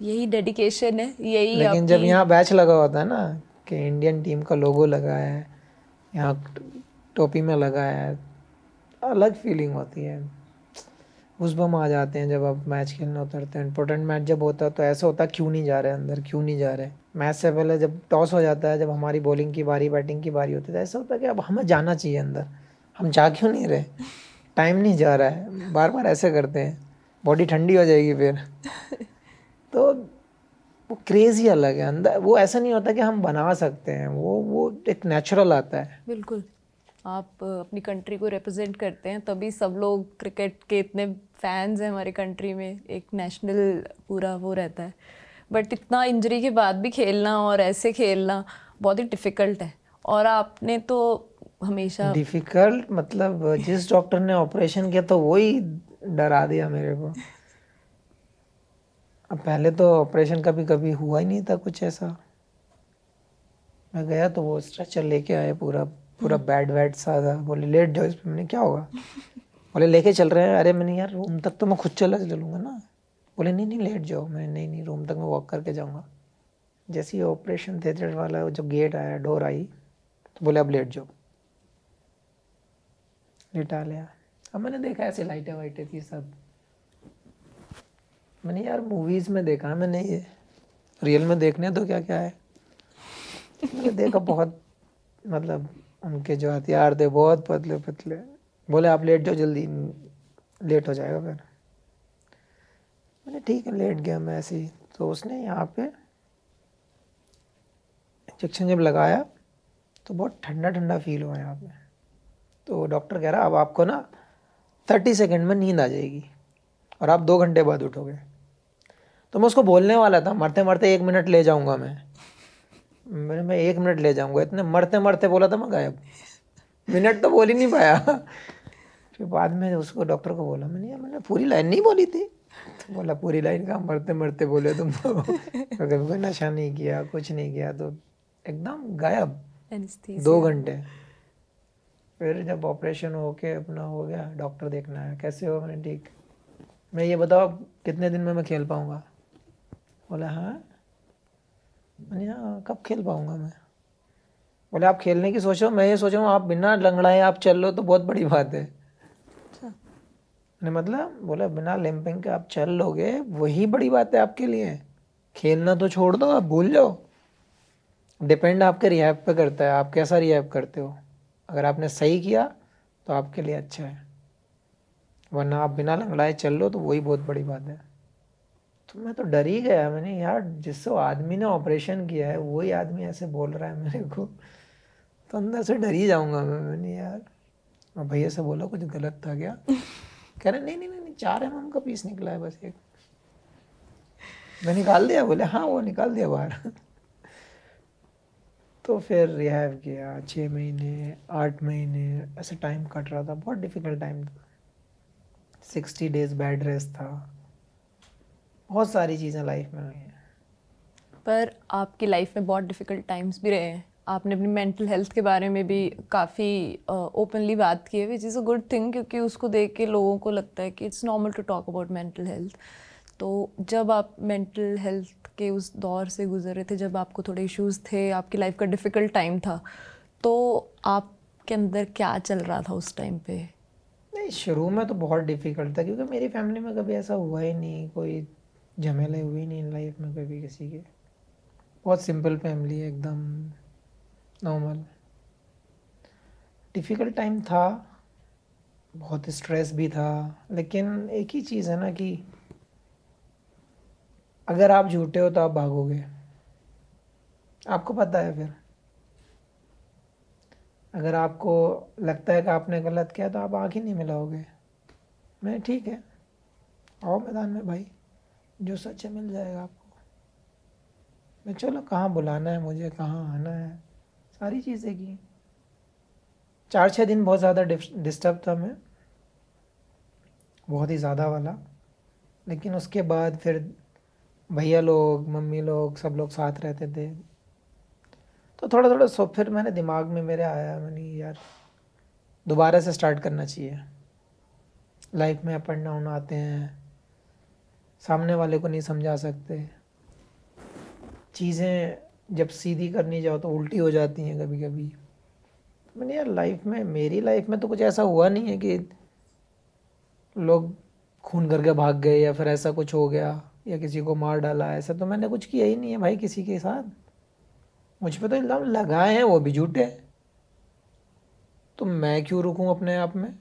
Speaker 1: यही डेडिकेशन है, यही।
Speaker 2: लेकिन जब यहाँ बैच लगा होता है ना, कि इंडियन टीम का लोगो लगा है, यहाँ टोपी में लगा है, अलग फीलिंग होती है, उसबम आ जाते हैं जब आप मैच खेलने उतरते हैं। इंपॉर्टेंट मैच जब होता है तो ऐसा होता है क्यों नहीं जा रहे अंदर, क्यों नहीं जा रहे। मैच से पहले जब टॉस हो जाता है, जब हमारी बॉलिंग की बारी, बैटिंग की बारी होती है, तो ऐसा होता है कि अब हमें जाना चाहिए अंदर, हम जा क्यों नहीं रहे, टाइम नहीं जा रहा है, बार बार ऐसे करते हैं, बॉडी ठंडी हो जाएगी फिर। तो वो क्रेज़ ही अलग है अंदर, वो ऐसा नहीं होता कि हम बना सकते हैं, वो एक नेचुरल आता है।
Speaker 1: बिल्कुल, आप अपनी कंट्री को रिप्रेजेंट करते हैं, तभी सब लोग, क्रिकेट के इतने फैंस हैं हमारे कंट्री में, एक नेशनल पूरा वो रहता है। बट इतना इंजरी के बाद भी खेलना और ऐसे खेलना बहुत ही डिफ़िकल्ट है। और आपने तो हमेशा
Speaker 2: डिफ़िकल्ट, मतलब जिस डॉक्टर ने ऑपरेशन किया तो वही डरा दिया मेरे को। अब पहले तो ऑपरेशन कभी कभी हुआ ही नहीं था कुछ ऐसा। मैं गया तो वो स्ट्रेचर लेके आए, पूरा पूरा बेड वेड सा था, बोले लेट जाओ इस पे। मैंने क्या होगा, बोले लेके चल रहे हैं। अरे मैंने यार रूम तक तो मैं खुद चला चलूँगा ना। बोले नहीं नहीं लेट जाओ। मैं नहीं रूम तक मैं वॉक करके जाऊँगा। जैसे ही ऑपरेशन थिएटर वाला जो गेट आया, डोर आई, तो बोले अब लेट जाओ। लेटा लिया। अब मैंने देखा ऐसे लाइटें वाइटें थी सब, मैंने यार मूवीज़ में देखा है, मैंने ये रियल में देखने तो क्या क्या है। मैंने देखा बहुत, मतलब उनके जो हथियार थे बहुत पतले पतले। बोले आप लेट जाओ जल्दी, लेट हो जाएगा फिर। मैंने ठीक है लेट गया मैं ऐसे ही। तो उसने यहाँ पे इंजेक्शन जब लगाया तो बहुत ठंडा ठंडा फील हुआ यहाँ पे। तो डॉक्टर कह रहा अब आपको ना 30 सेकंड में नींद आ जाएगी और आप 2 घंटे बाद उठोगे। तो मैं उसको बोलने वाला था मरते मरते 1 मिनट ले जाऊंगा मैं 1 मिनट ले जाऊंगा, इतने मरते मरते बोला था मैं गायब, मिनट तो बोल ही नहीं पाया। फिर बाद में उसको डॉक्टर को बोला मैंने, यार मैंने पूरी लाइन नहीं बोली थी। तो बोला पूरी लाइन का मरते मरते बोले तुम तो। कभी कोई नशा नहीं किया, कुछ नहीं किया, तो एकदम गायब 2 घंटे। फिर जब ऑपरेशन होके अपना हो गया, डॉक्टर देखना है कैसे हो, मैंने ठीक, मैं ये बताओ कितने दिन में मैं खेल पाऊँगा। बोला हाँ। मैंने हाँ कब खेल पाऊँगा मैं। बोले आप खेलने की सोचो, मैं ये सोच रहा हूँ आप बिना लंगड़ाए आप चल लो तो बहुत बड़ी बात है। मैंने मतलब बोला बिना लिम्पिंग के आप चल लोगे वही बड़ी बात है आपके लिए, खेलना तो छोड़ दो, आप भूल जाओ। डिपेंड आपके रिहैब पे करता है, आप कैसा रिहैब करते हो। अगर आपने सही किया तो आपके लिए अच्छा है, वरना आप बिना लंगड़ाए चल लो तो वही बहुत बड़ी बात है। तो मैं तो डर ही गया, मैंने यार जिससे आदमी ने ऑपरेशन किया है वही आदमी ऐसे बोल रहा है मेरे को, तो अंदर से डर ही जाऊंगा मैंने यार। और भैया से बोला कुछ गलत था क्या। कह रहे नहीं नहीं नहीं 4 mm का पीस निकला है बस एक। मैं निकाल दिया, बोले हाँ वो निकाल दिया बाहर। तो फिर रिहैब किया 6 महीने 8 महीने ऐसे टाइम कट रहा था, बहुत डिफिकल्ट टाइम था। 60 डेज बेड रेस्ट था, बहुत सारी चीज़ें लाइफ में हुई हैं।
Speaker 1: पर आपकी लाइफ में बहुत डिफ़िकल्ट टाइम्स भी रहे हैं, आपने अपनी मेंटल हेल्थ के बारे में भी काफ़ी ओपनली बात की है, which is a good thing, क्योंकि उसको देख के लोगों को लगता है कि it's normal to talk about mental health. तो जब आप मेंटल हेल्थ के उस दौर से गुजर रहे थे, जब आपको थोड़े इश्यूज़ थे, आपकी लाइफ का डिफ़िकल्ट टाइम था, तो आपके अंदर क्या चल रहा था उस टाइम पे?
Speaker 2: नहीं शुरू में तो बहुत डिफिकल्ट था, क्योंकि मेरी फैमिली में कभी ऐसा हुआ ही नहीं, कोई झमेले हुई नहीं लाइफ में कभी किसी के। बहुत सिंपल फैमिली है, एकदम नॉर्मल। डिफ़िकल्ट टाइम था, बहुत स्ट्रेस भी था, लेकिन एक ही चीज़ है ना कि अगर आप झूठे हो तो आप भागोगे, आपको पता है। फिर अगर आपको लगता है कि आपने गलत किया तो आप आँख ही नहीं मिलाओगे। मैं ठीक है, आओ मैदान में भाई, जो सच है मिल जाएगा आपको। मैं चलो कहाँ बुलाना है मुझे, कहाँ आना है, सारी चीज़ें की। 4-6 दिन बहुत ज़्यादा डिस्टर्ब था मैं, बहुत ही ज़्यादा वाला। लेकिन उसके बाद फिर भैया लोग मम्मी लोग सब लोग साथ रहते थे, तो थोड़ा थोड़ा सो फिर मैंने दिमाग में मेरे आया, मैंने यार दोबारा से स्टार्ट करना चाहिए। लाइफ में अप एंड डाउन आते हैं, सामने वाले को नहीं समझा सकते, चीज़ें जब सीधी करनी जाओ तो उल्टी हो जाती हैं कभी कभी। मैंने यार लाइफ में, मेरी लाइफ में तो कुछ ऐसा हुआ नहीं है कि लोग खून करके भाग गए या फिर ऐसा कुछ हो गया या किसी को मार डाला, ऐसा तो मैंने कुछ किया ही नहीं है भाई किसी के साथ। मुझ पे तो इल्ज़ाम लगाए हैं वो भी झूठे, तो मैं क्यों रुकूं अपने आप में।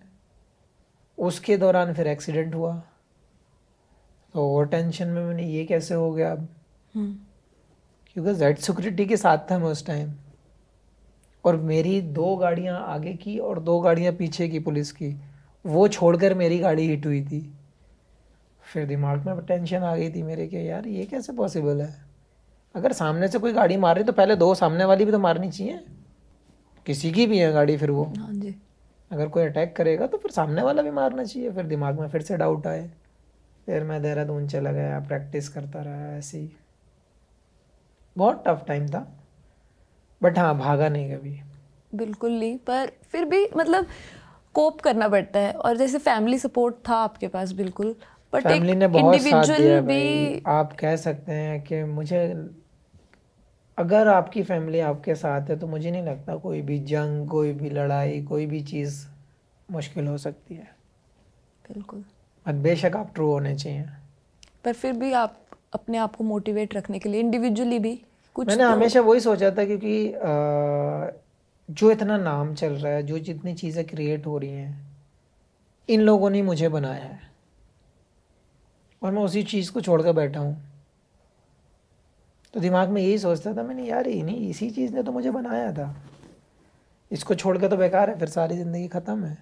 Speaker 2: उसके दौरान फिर एक्सीडेंट हुआ, तो और टेंशन में मैंने ये कैसे हो गया अब, क्योंकि जेड सिक्योरिटी के साथ था मैं उस टाइम, और मेरी 2 गाड़ियाँ आगे की और 2 गाड़ियाँ पीछे की पुलिस की, वो छोड़कर मेरी गाड़ी हिट हुई थी। फिर दिमाग में टेंशन आ गई थी मेरे कि यार ये कैसे पॉसिबल है। अगर सामने से कोई गाड़ी मार रही तो पहले 2 सामने वाली भी तो मारनी चाहिए, किसी की भी है गाड़ी, फिर वो
Speaker 1: हाँ जी।
Speaker 2: अगर कोई अटैक करेगा तो फिर सामने वाला भी मारना चाहिए। फिर दिमाग में फिर से डाउट आए, फिर मैं देहरादून चला गया, प्रैक्टिस करता रहा ऐसे ही। बहुत टफ टाइम था, बट हाँ भागा नहीं कभी।
Speaker 1: बिल्कुल नहीं, पर फिर भी मतलब कोप करना पड़ता है, और जैसे फैमिली सपोर्ट था आपके पास बिल्कुल, बट
Speaker 2: फैमिली
Speaker 1: एक
Speaker 2: ने बहुत साथ दिया
Speaker 1: इंडिविजुअल
Speaker 2: है
Speaker 1: भी।
Speaker 2: भाई। आप कह सकते हैं कि मुझे, अगर आपकी फैमिली आपके साथ है तो मुझे नहीं लगता कोई भी जंग, कोई भी लड़ाई, कोई भी चीज़ मुश्किल हो सकती है।
Speaker 1: बिल्कुल।
Speaker 2: बट बेशक आप ट्रू होने चाहिए।
Speaker 1: पर फिर भी आप अपने आप को मोटिवेट रखने के लिए इंडिविजुअली भी कुछ
Speaker 2: मैंने
Speaker 1: तो।
Speaker 2: हमेशा वही सोचा था, क्योंकि जो इतना नाम चल रहा है, जो जितनी चीज़ें क्रिएट हो रही हैं, इन लोगों ने मुझे बनाया है और मैं उसी चीज़ को छोड़ कर बैठा हूँ। तो दिमाग में यही सोचता था मैंने, यार इन्हीं इसी चीज़ ने तो मुझे बनाया था, इसको छोड़ कर तो बेकार है, फिर सारी ज़िंदगी ख़त्म है,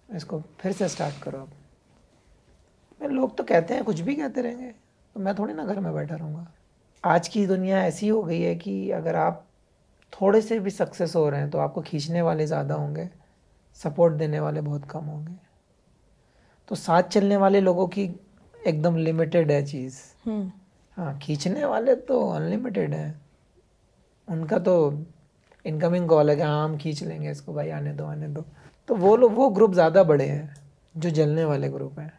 Speaker 2: इसको फिर से स्टार्ट करो अब। लोग तो कहते हैं कुछ भी कहते रहेंगे, तो मैं थोड़ी ना घर में बैठा रहूँगा। आज की दुनिया ऐसी हो गई है कि अगर आप थोड़े से भी सक्सेस हो रहे हैं तो आपको खींचने वाले ज़्यादा होंगे, सपोर्ट देने वाले बहुत कम होंगे। तो साथ चलने वाले लोगों की एकदम लिमिटेड है चीज़। हाँ, खींचने वाले तो अनलिमिटेड है, उनका तो इनकमिंग कॉल है कि हाँ हम खींच लेंगे इसको, भाई आने दो आने दो। तो वो लोग, वो ग्रुप ज़्यादा बड़े हैं जो जलने वाले ग्रुप हैं।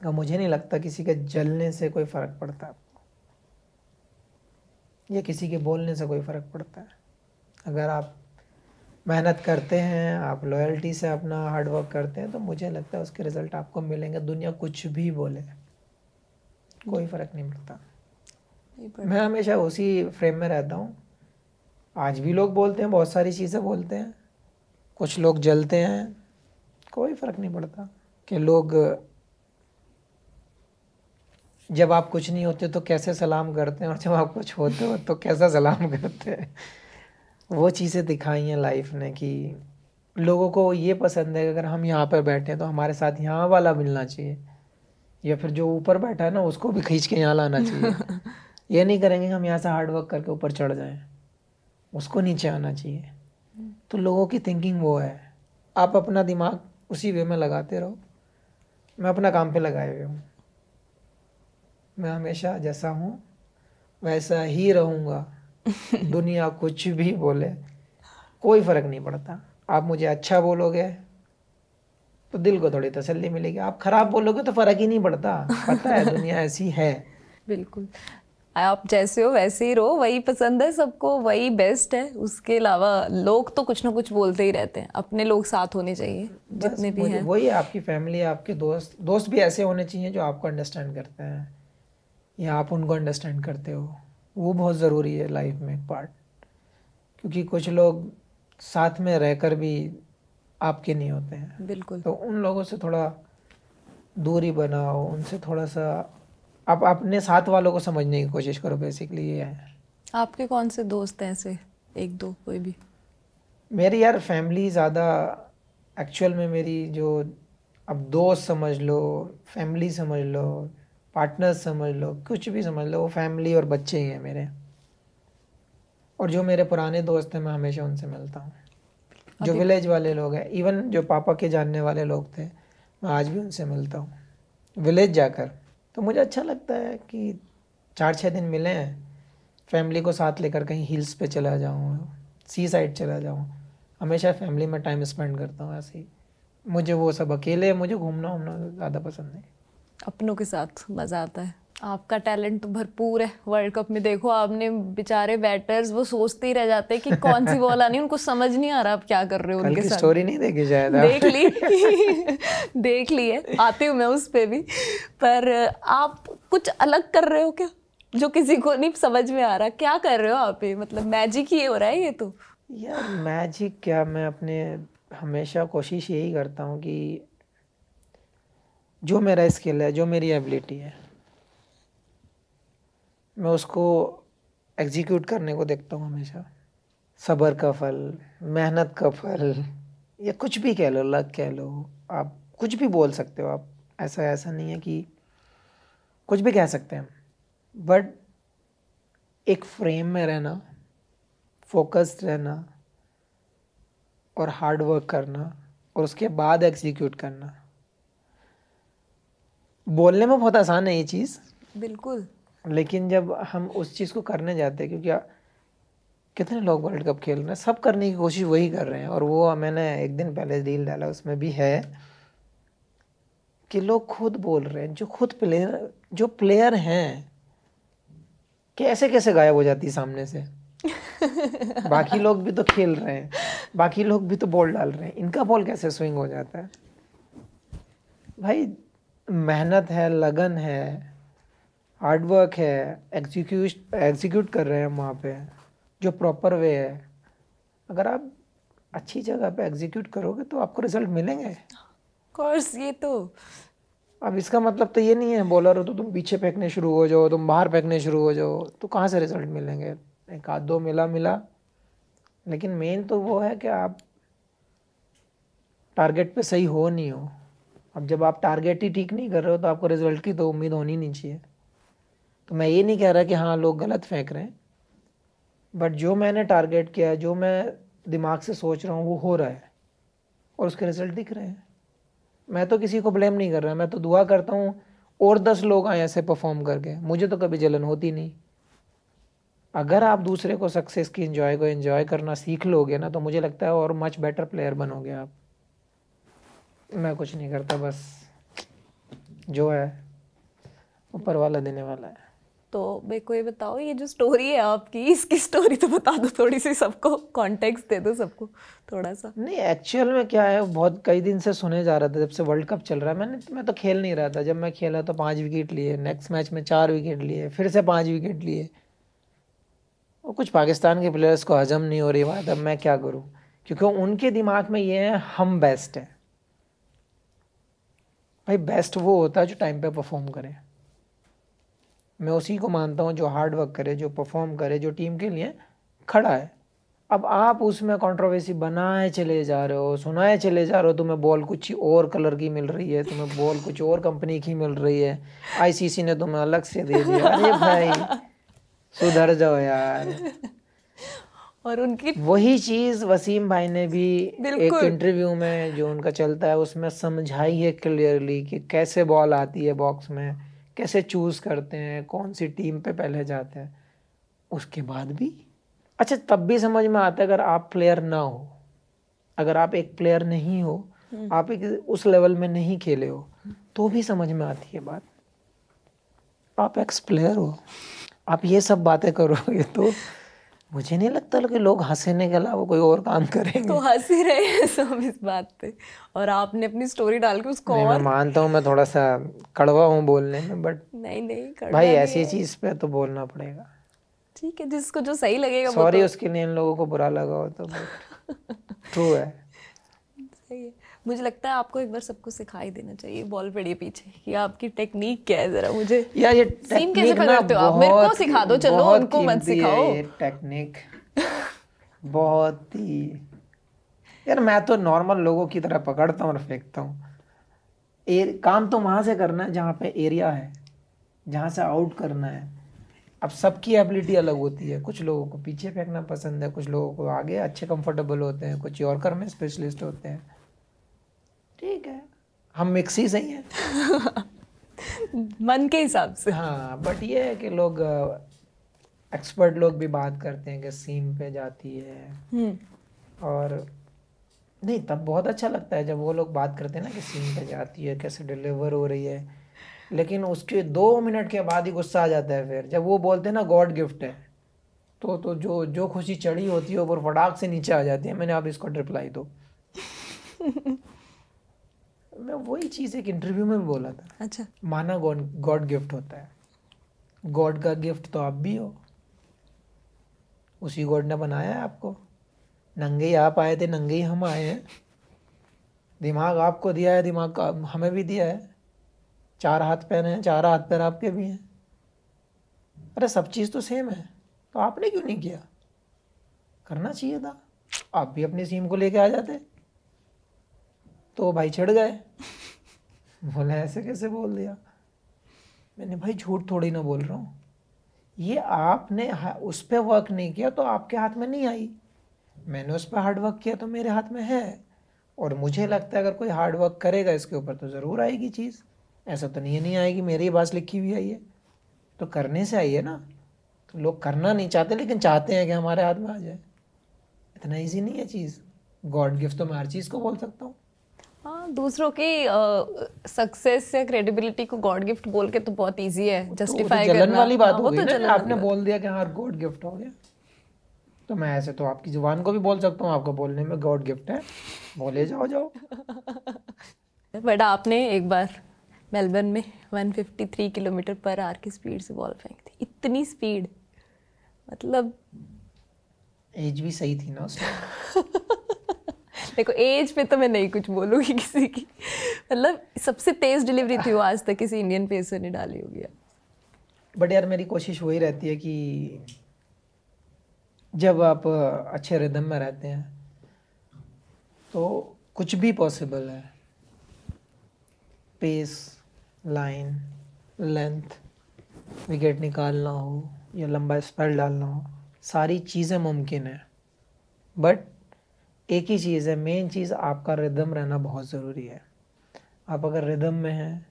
Speaker 2: और मुझे नहीं लगता किसी के जलने से कोई फ़र्क पड़ता है, या किसी के बोलने से कोई फ़र्क पड़ता है। अगर आप मेहनत करते हैं, आप लॉयल्टी से अपना हार्ड वर्क करते हैं, तो मुझे लगता है उसके रिज़ल्ट आपको मिलेंगे। दुनिया कुछ भी बोले, कोई फ़र्क नहीं पड़ता। मैं हमेशा उसी फ्रेम में रहता हूँ। आज भी लोग बोलते हैं, बहुत सारी चीज़ें बोलते हैं, कुछ लोग जलते हैं, कोई फ़र्क नहीं पड़ता। कि लोग जब आप कुछ नहीं होते तो कैसे सलाम करते हैं, और जब आप कुछ होते हो तो कैसा सलाम करते हैं। वो चीज़ें दिखाई हैं लाइफ ने कि लोगों को ये पसंद है कि अगर हम यहाँ पर बैठे हैं तो हमारे साथ यहाँ वाला मिलना चाहिए, या फिर जो ऊपर बैठा है ना उसको भी खींच के यहाँ लाना चाहिए। ये नहीं करेंगे हम यहाँ से हार्ड वर्क करके ऊपर चढ़ जाएं, उसको नीचे आना चाहिए। तो लोगों की थिंकिंग वो है। आप अपना दिमाग उसी वे में लगाते रहो। मैं अपना काम पे लगाए हुए हूँ, मैं हमेशा जैसा हूँ वैसा ही रहूँगा। दुनिया कुछ भी बोले कोई फ़र्क नहीं पड़ता। आप मुझे अच्छा बोलोगे तो दिल को थोड़ी तसल्ली मिलेगी, आप ख़राब बोलोगे तो फ़र्क ही नहीं पड़ता। पता है दुनिया ऐसी है।
Speaker 1: बिल्कुल, आप जैसे हो वैसे ही रहो, वही पसंद है सबको, वही बेस्ट है। उसके अलावा लोग तो कुछ ना कुछ बोलते ही रहते हैं, अपने लोग साथ होने चाहिए जितने भी हैं।
Speaker 2: वही आपकी फैमिली, आपके दोस्त भी ऐसे होने चाहिए जो आपको अंडरस्टैंड करते हैं, या आप उनको अंडरस्टैंड करते हो। वो बहुत ज़रूरी है लाइफ में एक पार्ट। क्योंकि कुछ लोग साथ में रहकर भी आपके नहीं होते हैं।
Speaker 1: बिल्कुल।
Speaker 2: तो उन लोगों से थोड़ा दूरी बनाओ, उनसे थोड़ा सा आप अपने साथ वालों को समझने की कोशिश करो। बेसिकली ये है।
Speaker 1: आपके कौन से दोस्त हैं ऐसे, एक दो कोई भी?
Speaker 2: मेरी यार फैमिली ज़्यादा, एक्चुअल में मेरी जो, अब दोस्त समझ लो, फैमिली समझ लो, पार्टनर्स समझ लो, कुछ भी समझ लो, वो फैमिली और बच्चे ही हैं मेरे। और जो मेरे पुराने दोस्त हैं मैं हमेशा उनसे मिलता हूँ। जो विलेज वाले लोग हैं, इवन जो पापा के जानने वाले लोग थे, मैं आज भी उनसे मिलता हूँ विलेज जाकर। तो मुझे अच्छा लगता है कि 4-6 दिन मिले हैं, फैमिली को साथ लेकर कहीं हिल्स पे चला जाऊँ, सी साइड चला जाऊँ। हमेशा फैमिली में टाइम स्पेंड करता हूँ ऐसे ही। मुझे वो सब अकेले, मुझे घूमना घूमना ज़्यादा पसंद है।
Speaker 1: अपनों के साथ मज़ा आता है। आपका टैलेंट तो भरपूर है। वर्ल्ड कप में देखो आपने, बेचारे बैटर्स वो सोचते ही रह जाते हैं कि कौन सी बॉल आनी, उनको समझ नहीं आ रहा आप क्या कर रहे हो उनके साथ।
Speaker 2: कल की स्टोरी नहीं देखी शायद?
Speaker 1: देख ली देख ली है, आती हूँ मैं उस पे भी। पर आप कुछ अलग कर रहे हो क्या, जो किसी को नहीं समझ में आ रहा? क्या कर रहे हो आप? ये मतलब मैजिक ही हो रहा है ये तो।
Speaker 2: यार मैजिक क्या, मैं अपने हमेशा कोशिश यही करता हूँ कि जो मेरा स्किल है, जो मेरी एबिलिटी है, मैं उसको एग्जीक्यूट करने को देखता हूँ हमेशा। सब्र का फल, मेहनत का फल, या कुछ भी कह लो, लक कह लो, आप कुछ भी बोल सकते हो। आप ऐसा नहीं है कि कुछ भी कह सकते हैं, बट एक फ्रेम में रहना, फोकस्ड रहना और हार्ड वर्क करना, और उसके बाद एग्जीक्यूट करना। बोलने में बहुत आसान है ये चीज़,
Speaker 1: बिल्कुल,
Speaker 2: लेकिन जब हम उस चीज़ को करने जाते हैं, क्योंकि कितने लोग वर्ल्ड कप खेल रहे हैं, सब करने की कोशिश वही कर रहे हैं। और वो मैंने एक दिन पहले रील डाला, उसमें भी है कि लोग खुद बोल रहे हैं, जो प्लेयर हैं, कैसे कैसे गायब हो जाती है सामने से। बाकी लोग भी तो खेल रहे हैं, बाकी लोग भी तो बॉल डाल रहे हैं, इनका बॉल कैसे स्विंग हो जाता है? भाई मेहनत है, लगन है, हार्डवर्क है, एग्जीक्यूट कर रहे हैं हम वहाँ पे जो प्रॉपर वे है। अगर आप अच्छी जगह पे एग्जीक्यूट करोगे तो आपको रिजल्ट मिलेंगे।
Speaker 1: कोर्स ये तो।
Speaker 2: अब इसका मतलब तो ये नहीं है बॉलर हो तो तुम पीछे फेंकने शुरू हो जाओ, तुम बाहर फेंकने शुरू हो जाओ, तो कहाँ से रिजल्ट मिलेंगे? एक आध दो मिला, लेकिन मेन तो वो है कि आप टारगेट पे सही हो नहीं हो, अब जब आप टारगेट ही ठीक नहीं कर रहे हो तो आपको रिजल्ट की तो उम्मीद होनी नहीं चाहिए। तो मैं ये नहीं कह रहा कि हाँ लोग गलत फेंक रहे हैं, बट जो मैंने टारगेट किया है, जो मैं दिमाग से सोच रहा हूँ वो हो रहा है और उसके रिजल्ट दिख रहे हैं। मैं तो किसी को ब्लेम नहीं कर रहा, मैं तो दुआ करता हूँ और 10 लोग आए ऐसे परफॉर्म करके, मुझे तो कभी जलन होती नहीं। अगर आप दूसरे को सक्सेस की एंजॉय करना सीख लोगे ना, तो मुझे लगता है और मच बेटर प्लेयर बनोगे आप। मैं कुछ नहीं करता, बस जो है ऊपर वाला देने वाला है।
Speaker 1: तो मेरे को ये बताओ, ये जो स्टोरी है आपकी, इसकी स्टोरी तो बता दो थोड़ी सी, सबको कॉन्टेक्स्ट दे दो सबको थोड़ा सा।
Speaker 2: नहीं, एक्चुअल में क्या है, बहुत कई दिन से सुने जा रहा था जब से वर्ल्ड कप चल रहा है। मैं तो खेल नहीं रहा था, जब मैं खेला तो 5 विकेट लिए, नेक्स्ट मैच में 4 विकेट लिए, फिर से 5 विकेट लिए। और कुछ पाकिस्तान के प्लेयर्स को हजम नहीं हो रही बात, अब मैं क्या करूं, क्योंकि उनके दिमाग में ये है हम बेस्ट है। भाई बेस्ट वो होता है जो टाइम पे परफॉर्म करे। मैं उसी को मानता हूँ जो हार्ड वर्क करे, जो परफॉर्म करे, जो टीम के लिए खड़ा है। अब आप उसमें कंट्रोवर्सी बनाए चले जा रहे हो, सुनाए चले जा रहे हो, तुम्हें बॉल कुछ और कलर की मिल रही है, तुम्हें बॉल कुछ और कंपनी की मिल रही है, आईसीसी ने तुम्हें अलग से दे दिया। अरे भाई सुधर जाओ यार।
Speaker 1: और उनकी
Speaker 2: वही चीज वसीम भाई ने भी एक
Speaker 1: बिल्कुल
Speaker 2: इंटरव्यू में जो उनका चलता है उसमें समझाई है क्लियरली कि कैसे बॉल आती है बॉक्स में, कैसे चूज करते हैं, कौन सी टीम पे पहले जाते हैं। उसके बाद भी अच्छा तब भी समझ में आता है अगर आप प्लेयर ना हो, अगर आप एक प्लेयर नहीं हो, आप एक उस लेवल में नहीं खेले हो, तो भी समझ में आती है बात। आप एक्स प्लेयर हो, आप ये सब बातें करोगे तो मुझे नहीं लगता कि लोग हंसने के अलावा कोई और काम करेंगे।
Speaker 1: तो हंस ही रहे हैं सब इस बात पे, और आपने अपनी स्टोरी डाल के उसको
Speaker 2: नहीं, मैं
Speaker 1: और
Speaker 2: मानता हूँ मैं थोड़ा सा कड़वा हूँ बोलने में, बट
Speaker 1: नहीं नहीं
Speaker 2: भाई
Speaker 1: करना नहीं
Speaker 2: ऐसी
Speaker 1: है।
Speaker 2: चीज पे तो बोलना पड़ेगा।
Speaker 1: ठीक है, जिसको जो सही लगेगा वो
Speaker 2: सॉरी
Speaker 1: तो
Speaker 2: उसके लिए इन लोगों को बुरा लगा हो तो, बट ट्रू है।
Speaker 1: सही है। मुझे लगता है आपको एक बार सबको सिखाई देना चाहिए, बॉल पड़ी है पीछे, कि आपकी टेक्निक क्या है, जरा मुझे
Speaker 2: यार ये
Speaker 1: सीम कैसे
Speaker 2: टेक्निक ना
Speaker 1: पकड़ते हो आप, मेरे को
Speaker 2: बहुत
Speaker 1: सिखा दो, चलो
Speaker 2: बहुत
Speaker 1: उनको मत
Speaker 2: कीमती है
Speaker 1: सिखाओ।
Speaker 2: ये टेक्निक। बहुत ही यार, मैं तो नॉर्मल लोगों की तरह पकड़ता हूँ और फेंकता हूँ। काम तो वहां से करना है जहाँ पे एरिया है, जहाँ से आउट करना है। अब सबकी एबिलिटी अलग होती है, कुछ लोगों को पीछे फेंकना पसंद है, कुछ लोगों को आगे अच्छे कंफर्टेबल होते हैं, कुछ यॉर्कर में स्पेशलिस्ट होते हैं। ठीक है, हम मिक्स ही सही हैं।
Speaker 1: मन के हिसाब से।
Speaker 2: हाँ, बट ये है कि लोग एक्सपर्ट लोग भी बात करते हैं कि सीम पे जाती है, और नहीं तब बहुत अच्छा लगता है जब वो लोग बात करते हैं ना कि सीम पे जाती है, कैसे डिलीवर हो रही है। लेकिन उसके 2 मिनट के बाद ही गुस्सा आ जाता है फिर, जब वो बोलते हैं ना गॉड गिफ्ट है, तो जो जो खुशी चढ़ी होती है ऊपर फटाक से नीचे आ जाती है। मैंने आप इसको रिप्लाई दो। मैं वही चीज़ एक इंटरव्यू में भी बोला था।
Speaker 1: अच्छा,
Speaker 2: माना गॉड गॉड गिफ्ट होता है, गॉड का गिफ्ट तो आप भी हो, उसी गॉड ने बनाया है आपको। नंगे ही आप आए थे, नंगे ही हम आए हैं। दिमाग आपको दिया है, दिमाग का हमें भी दिया है। 4 हाथ पैर हैं, 4 हाथ पैर आपके भी हैं। अरे सब चीज़ तो सेम है, तो आपने क्यों नहीं किया? करना चाहिए था, आप भी अपनी सीम को लेके आ जाते। तो भाई छिड़ गए। बोले ऐसे कैसे बोल दिया? मैंने भाई झूठ थोड़ी ना बोल रहा हूँ, ये आपने उस पर वर्क नहीं किया तो आपके हाथ में नहीं आई। मैंने उस पर हार्ड वर्क किया तो मेरे हाथ में है। और मुझे लगता है अगर कोई हार्ड वर्क करेगा इसके ऊपर तो ज़रूर आएगी चीज़। ऐसा तो नहीं आएगी मेरी बात लिखी हुई आई है, तो करने से आई है ना। तो लोग करना नहीं चाहते लेकिन चाहते हैं कि हमारे हाथ में आ जाए। इतना ईजी नहीं है चीज़। गॉड गिफ्ट तो मैं हर चीज़ को बोल सकता हूँ।
Speaker 1: हाँ, दूसरों की सक्सेस या क्रेडिबिलिटी को गॉड गिफ्ट बोल के तो बहुत इजी है जस्टिफाई करना।
Speaker 2: जलन वाली बात
Speaker 1: हाँ,
Speaker 2: हो
Speaker 1: वो
Speaker 2: गई
Speaker 1: तो
Speaker 2: ना,
Speaker 1: जलन
Speaker 2: आपने
Speaker 1: वाली
Speaker 2: बोल दिया कि हाँ गॉड गिफ्ट हो गया। तो मैं ऐसे तो आपकी जुबान को भी बोल सकता हूँ, आपको बोलने में गॉड गिफ्ट है, बोले जाओ जाओ।
Speaker 1: बात। बट आपने एक बार मेलबर्न में 153 किलोमीटर पर आवर की स्पीड से बॉल फेंक थी। इतनी स्पीड, मतलब
Speaker 2: एज भी सही थी ना उस टाइम।
Speaker 1: देखो एज पे तो मैं नहीं कुछ बोलूँगी किसी की, मतलब सबसे तेज डिलीवरी थी वो आज तक किसी इंडियन पेसर ने डाली होगी।
Speaker 2: बट यार मेरी कोशिश वही रहती है कि जब आप अच्छे रिदम में रहते हैं तो कुछ भी पॉसिबल है। पेस, लाइन, लेंथ, विकेट निकालना हो या लंबा स्पेल डालना हो, सारी चीज़ें मुमकिन है। बट एक ही चीज़ है, मेन चीज़ आपका रिदम रहना बहुत ज़रूरी है। आप अगर रिदम में हैं,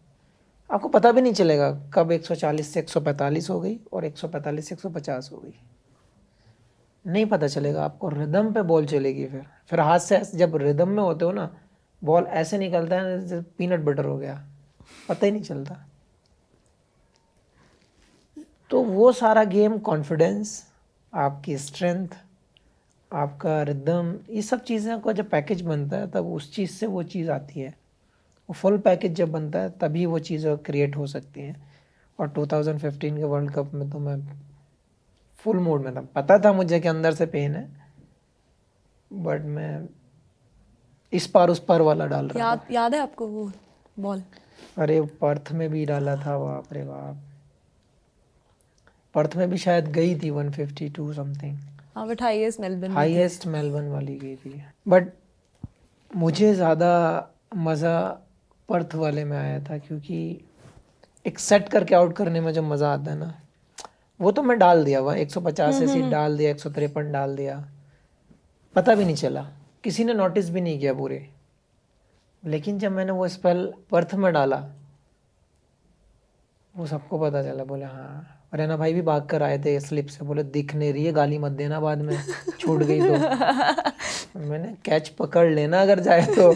Speaker 2: आपको पता भी नहीं चलेगा कब 140 से 145 हो गई और 145 से 150 हो गई, नहीं पता चलेगा आपको। रिदम पे बॉल चलेगी, फिर हाथ से जब रिदम में होते हो ना, बॉल ऐसे निकलता है जैसे पीनट बटर हो गया, पता ही नहीं चलता। तो वो सारा गेम कॉन्फिडेंस, आपकी स्ट्रेंथ, आपका रिदम, ये सब चीज़ें का जब पैकेज बनता है तब उस चीज़ से वो चीज़ आती है। वो फुल पैकेज जब बनता है तभी वो चीज़ें क्रिएट हो सकती हैं। और 2015 के वर्ल्ड कप में तो मैं फुल मोड में था, पता था मुझे कि अंदर से पेन है, बट मैं इस पार उस पार वाला डाल रहा था।
Speaker 1: याद है आपको वो बॉल?
Speaker 2: अरे पर्थ में भी डाला था, बाप रे बाप, पर्थ में भी शायद गई थी 152 समथिंग।
Speaker 1: हाँ बट हाईएस्ट
Speaker 2: मेलबर्न वाली गई थी। बट मुझे ज़्यादा मज़ा पर्थ वाले में आया था, क्योंकि एक सेट करके आउट करने में जो मज़ा आता है ना, वो तो मैं डाल दिया, वह 150 ऐसी डाल दिया, 153 डाल दिया, पता भी नहीं चला, किसी ने नोटिस भी नहीं किया पूरे। लेकिन जब मैंने वो स्पेल पर्थ में डाला, वो सबको पता चला, बोले हाँ। रैना भाई भी भाग कर आए थे स्लिप से, बोले दिख नहीं रही है, गाली मत देना बाद में छूट गई तो। मैंने कैच पकड़ लेना अगर जाए तो।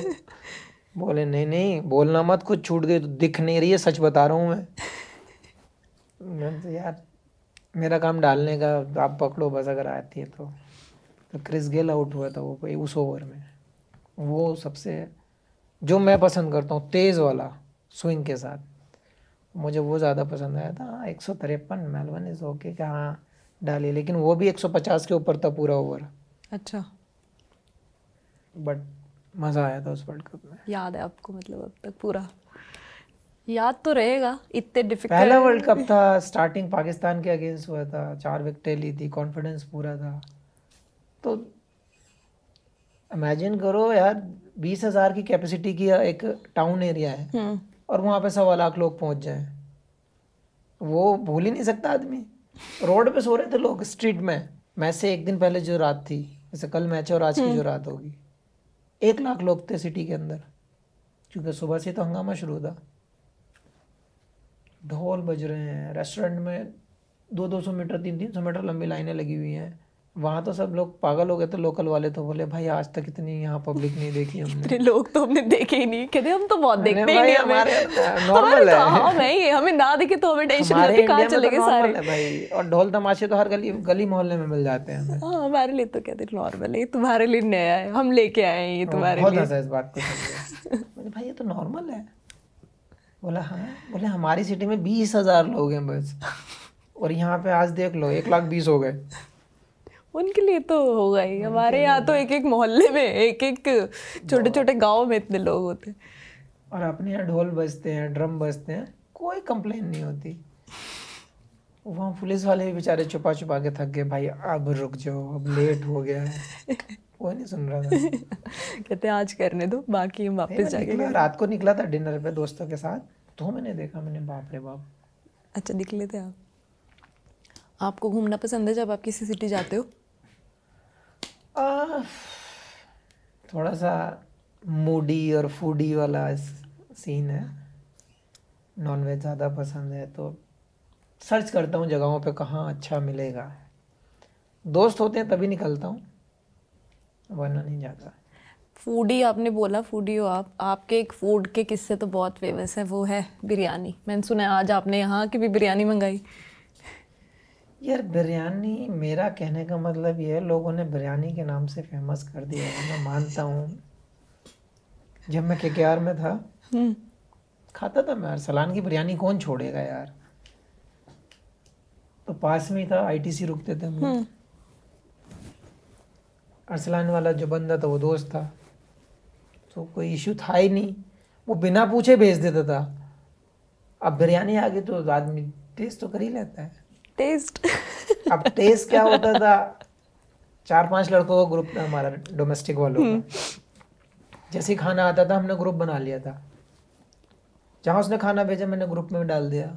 Speaker 2: बोले नहीं नहीं बोलना मत, कुछ छूट गई तो, दिख नहीं रही है, सच बता रहा हूँ मैं तो यार मेरा काम डालने का, आप पकड़ो बस अगर आती है तो। क्रिस गेल आउट हुआ था वो उस ओवर में। वो सबसे जो मैं पसंद करता हूँ तेज़ वाला स्विंग के साथ, मुझे वो ज़्यादा पसंद आया था। 153 मेलबर्न इज ओके कि हाँ डाली, लेकिन वो भी 150 के ऊपर था पूरा ओवर।
Speaker 1: अच्छा,
Speaker 2: बट मज़ा आया था उस वर्ल्ड कप में।
Speaker 1: याद है आपको? मतलब अब तक पूरा याद तो रहेगा, इतने डिफिकल्ट।
Speaker 2: पहला वर्ल्ड कप था, स्टार्टिंग पाकिस्तान के अगेंस्ट हुआ था, 4 विकेटें ली थी, कॉन्फिडेंस पूरा था। तो इमेजिन करो यार, 20,000 की कैपेसिटी की एक टाउन एरिया है और वहाँ पे 1.25 लाख लोग पहुँच जाएं, वो भूल ही नहीं सकता आदमी। रोड पे सो रहे थे लोग स्ट्रीट में। मैच से एक दिन पहले जो रात थी, जैसे कल मैच है और आज की जो रात होगी, 1 लाख लोग थे सिटी के अंदर, क्योंकि सुबह से तो हंगामा शुरू था। ढोल बज रहे हैं, रेस्टोरेंट में 200-200 मीटर 300-300 मीटर लंबी लाइनें लगी हुई हैं। वहाँ तो सब लोग पागल हो गए थे, लोकल वाले तो बोले भाई आज तक इतनी यहाँ पब्लिक नहीं देखी हमने।
Speaker 1: इतने लोग तो हमने देखे ही नहीं, कहते हम तो बहुत देखते ही नहीं,
Speaker 2: हमारे नॉर्मल है।
Speaker 1: हाँ नहीं, हमें ना दिखे तो हमें टेंशन होती है कहाँ चले गए सारे
Speaker 2: भाई। और ढोल तमाशे तो हर गली मोहल्ले में मिल जाते हैं हमें।
Speaker 1: हाँ, हमारे लिए तो कहते नॉर्मल है, तुम्हारे लिए नया है, हम लेके आए हैं ये तुम्हारे लिए।
Speaker 2: बहुत इस बात को समझे भाई, ये तो नॉर्मल है। बोला हाँ, बोले हमारी सिटी में 20,000 लोग हैं बस, और यहाँ पे आज देख लो 1,20,000 हो गए।
Speaker 1: उनके लिए तो होगा ही, हमारे यहाँ तो एक एक मोहल्ले में, एक एक छोटे छोटे गांव में इतने लोग होते हैं।
Speaker 2: और अपने यहाँ ढोल बजते हैं, ड्रम बजते हैं, कोई कंप्लेन नहीं होती। वहाँ पुलिस वाले भी बेचारे छुपा छुपा के थक गए, भाई अब रुक जाओ, अब लेट हो गया है। कोई नहीं सुन रहा था।
Speaker 1: कहते आज करने दो, बाकी हम वापस जाके।
Speaker 2: रात को निकला था डिनर पे दोस्तों के साथ, तो मैंने देखा, मैंने बाप रे बाप।
Speaker 1: अच्छा, निकले थे आप? आपको घूमना पसंद है जब आप किसी सिटी जाते हो?
Speaker 2: थोड़ा सा मूडी और फूडी वाला सीन है। नॉनवेज ज़्यादा पसंद है तो सर्च करता हूँ जगहों पे कहाँ अच्छा मिलेगा। दोस्त होते हैं तभी निकलता हूँ, वरना नहीं जाता।
Speaker 1: फूडी आपने बोला, फूडी हो आप, आपके एक फूड के किस्से तो बहुत फेमस है, वो है बिरयानी। मैंने सुना है आज आपने यहाँ की भी बिरयानी मंगाई। यार
Speaker 2: बिरयानी, मेरा कहने का मतलब ये है, लोगों ने बिरयानी के नाम से फेमस कर दिया है, मैं मानता हूँ। जब मैं KKR में था खाता था मैं, अरसलान की बिरयानी कौन छोड़ेगा यार। तो पास में ही था, ITC रुकते थे हम लोग। अरसलान वाला जो बंदा था वो दोस्त था, तो कोई इशू था ही नहीं, वो बिना पूछे भेज देता था। अब बिरयानी आ गई तो आदमी टेस्ट तो कर ही लेता है। टेस्ट अब टेस्ट क्या होता था, 4-5 लड़कों का ग्रुप था हमारा, डोमेस्टिक वालों का। जैसे ही खाना आता था हमने ग्रुप बना लिया था, जहाँ उसने खाना भेजा मैंने ग्रुप में डाल दिया,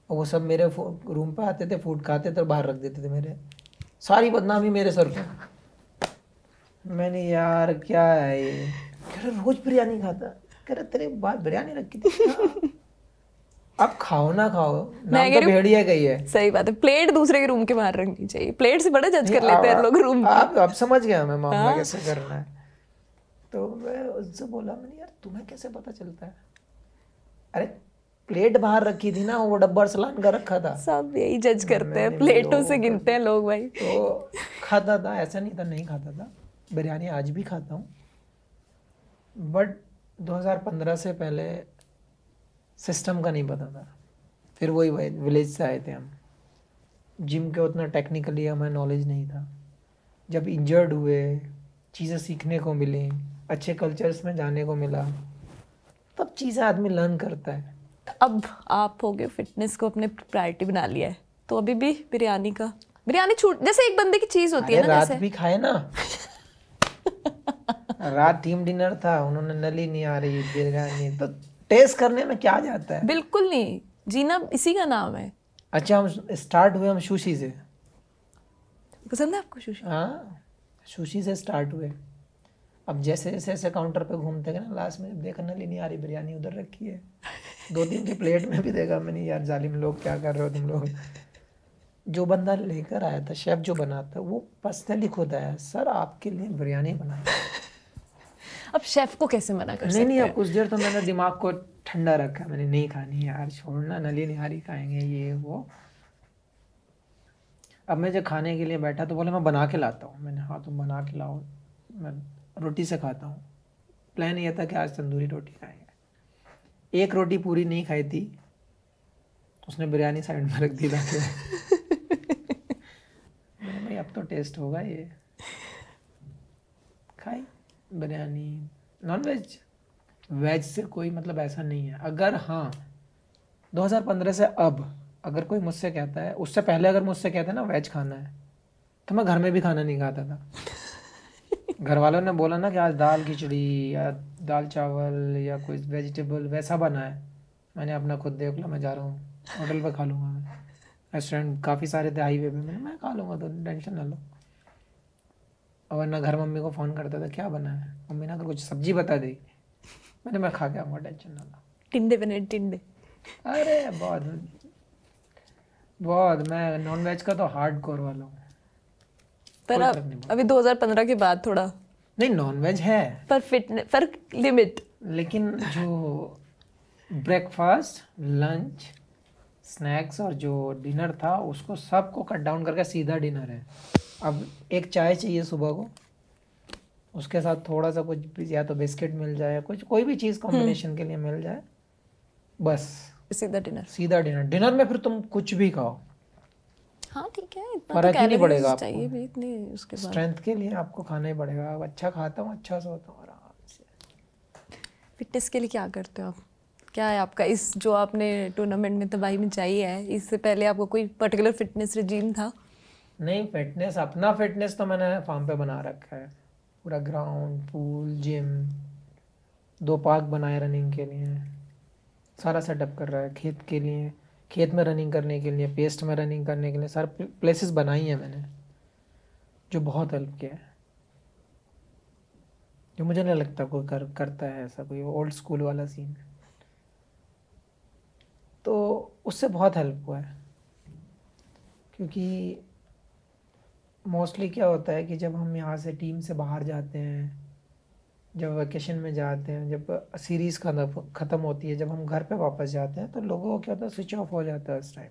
Speaker 2: और वो सब मेरे रूम पे आते थे, फूड खाते थे और बाहर रख देते थे, मेरे सारी बदनामी मेरे सर पे। मैंने यार क्या है ये, कह रहे रोज बिरयानी खाता, कह रहे तेरे बात बिरयानी रखी थी। हाँ। अब खाओ ना खाओ, नाम तो भेड़िया का ही है।
Speaker 1: सही बात है, प्लेट दूसरे के रूम के बाहर रखनी चाहिए, प्लेट से बड़ा जज कर लेते हैं लोग रूम की।
Speaker 2: आप समझ गया मैं मामला कैसे करना है। तो मैं उससे बोला, मैंने यार तुम्हें कैसे पता चलता है? अरे प्लेट बाहर रखी थी ना, वो डब्बा सलान का रखा था।
Speaker 1: सब यही जज करते हैं, प्लेटों से गिनते हैं लोग भाई।
Speaker 2: तो खाता था, ऐसा नहीं था नहीं खाता था, बिरयानी आज भी खाता हूँ, बट 2015 से पहले सिस्टम का नहीं पता था। फिर वही विलेज से आए थे हम, जिम के उतना टेक्निकली हमें नॉलेज नहीं था। जब इंजर्ड हुए, चीज़ें सीखने को मिली, अच्छे कल्चर्स में जाने को मिला, तब चीज़ें आदमी लर्न करता है।
Speaker 1: अब आप हो गए फिटनेस को अपने प्रायोरिटी बना लिया है, तो अभी भी बिरयानी छूट, जैसे एक बंदे की चीज होती है ना,
Speaker 2: रात
Speaker 1: जैसे
Speaker 2: भी खाए ना। रात टीम डिनर था, उन्होंने नली नहीं आ रही बिरयानी, तो टेस्ट करने में क्या जाता है?
Speaker 1: बिल्कुल नहीं, जीना इसी का नाम है।
Speaker 2: अच्छा, हम स्टार्ट हुए हम सुशी से।
Speaker 1: पसंद है आपको सुशी?
Speaker 2: हाँ, सुशी से स्टार्ट हुए। अब जैसे जैसे ऐसे काउंटर पे घूमते गए ना, लास्ट में जब देखा नली नहीं आ रही, बिरयानी उधर रखी है, 2-3 की प्लेट में भी देखा मैंने, यार जालिम लोग क्या कर रहे हो तुम लोग। जो बंदा लेकर आया था, शेफ जो बनाता, वो पर्सनली खुद आया, सर आपके लिए बिरयानी बनाई।
Speaker 1: अब शेफ को कैसे मना कर सकते
Speaker 2: नहीं,
Speaker 1: हैं?
Speaker 2: अब कुछ देर तो मैंने दिमाग को ठंडा रखा, मैंने नहीं खानी यार, छोड़ना, नली निहारी खाएंगे ये वो। अब मैं जब खाने के लिए बैठा तो बोले मैं बना के लाता हूँ। मैंने हाँ तुम बना के लाओ, मैं रोटी से खाता हूँ। प्लान ये था कि आज तंदूरी रोटी खाएंगे। एक रोटी पूरी नहीं खाई थी, उसने बिरयानी साइड में रख दी लाके। मैंने भाई अब तो टेस्ट होगा ये, खाई बिरयानी। नॉन वेज वेज से कोई मतलब ऐसा नहीं है। अगर हाँ 2015 से अब अगर कोई मुझसे कहता है, उससे पहले अगर मुझसे कहता है ना वेज खाना है, तो मैं घर में भी खाना नहीं खाता था। घर वालों ने बोला ना कि आज दाल खिचड़ी या दाल चावल या कोई वेजिटेबल वैसा बना है, मैंने अपना खुद देख लो, मैं जा रहा हूँ होटल पे खा लूँगा। मैं रेस्टोरेंट काफ़ी सारे थे हाईवे पे, मैं खा लूँगा, तो टेंशन ना लो। और वरना घर मम्मी को फ़ोन करता था क्या बना है, मम्मी ने अगर कुछ सब्जी बता दी, मैं खा के आऊँगा, टेंशन ना लो।
Speaker 1: टिंडे बने टिंडे।
Speaker 2: अरे बहुत मैं नॉन वेज का तो हार्ड कोर वाला हूँ।
Speaker 1: पर अभी 2015 के बाद थोड़ा
Speaker 2: नहीं, नॉन वेज है
Speaker 1: पर फिटनेस पर लिमिट।
Speaker 2: लेकिन जो ब्रेकफास्ट, लंच, स्नैक्स और जो डिनर था, उसको सबको कट डाउन करके सीधा डिनर है। अब एक चाय चाहिए सुबह को, उसके साथ थोड़ा सा कुछ भी, या तो बिस्किट मिल जाए, कुछ कोई भी चीज़ कॉम्बिनेशन के लिए मिल जाए, बस
Speaker 1: सीधा डिनर।
Speaker 2: सीधा डिनर। डिनर में फिर तुम कुछ भी खाओ,
Speaker 1: हाँ ठीक है, इतना
Speaker 2: फर्क ही नहीं पड़ेगा आपको।
Speaker 1: चाहिए भी इतनी, उसके बाद
Speaker 2: स्ट्रेंथ के लिए आपको खाना ही पड़ेगा। अब अच्छा खाता हूँ, अच्छा सोता हूँ आराम से।
Speaker 1: फिटनेस के लिए क्या करते हो आप? क्या है आपका, इस जो आपने टूर्नामेंट में तबाही मचाई है, इससे पहले आपको कोई पर्टिकुलर फिटनेस रिजीम था?
Speaker 2: नहीं, फिटनेस, अपना फिटनेस तो मैंने फार्म पे बना रखा है, पूरा ग्राउंड, पूल, जिम, 2 पार्क बनाए रनिंग के लिए, सारा सेटअप कर रहा है। खेत के लिए, खेत में रनिंग करने के लिए, पेस्ट में रनिंग करने के लिए सारे प्लेसेस बनाई हैं मैंने, जो बहुत हेल्प किया है। जो मुझे नहीं लगता कोई करता है ऐसा, कोई ओल्ड स्कूल वाला सीन, तो उससे बहुत हेल्प हुआ है। क्योंकि मोस्टली क्या होता है कि जब हम यहाँ से टीम से बाहर जाते हैं, जब वेकेशन में जाते हैं, जब सीरीज़ ख़त्म होती है, जब हम घर पे वापस जाते हैं, तो लोगों को क्या होता है, स्विच ऑफ हो जाता है उस टाइम,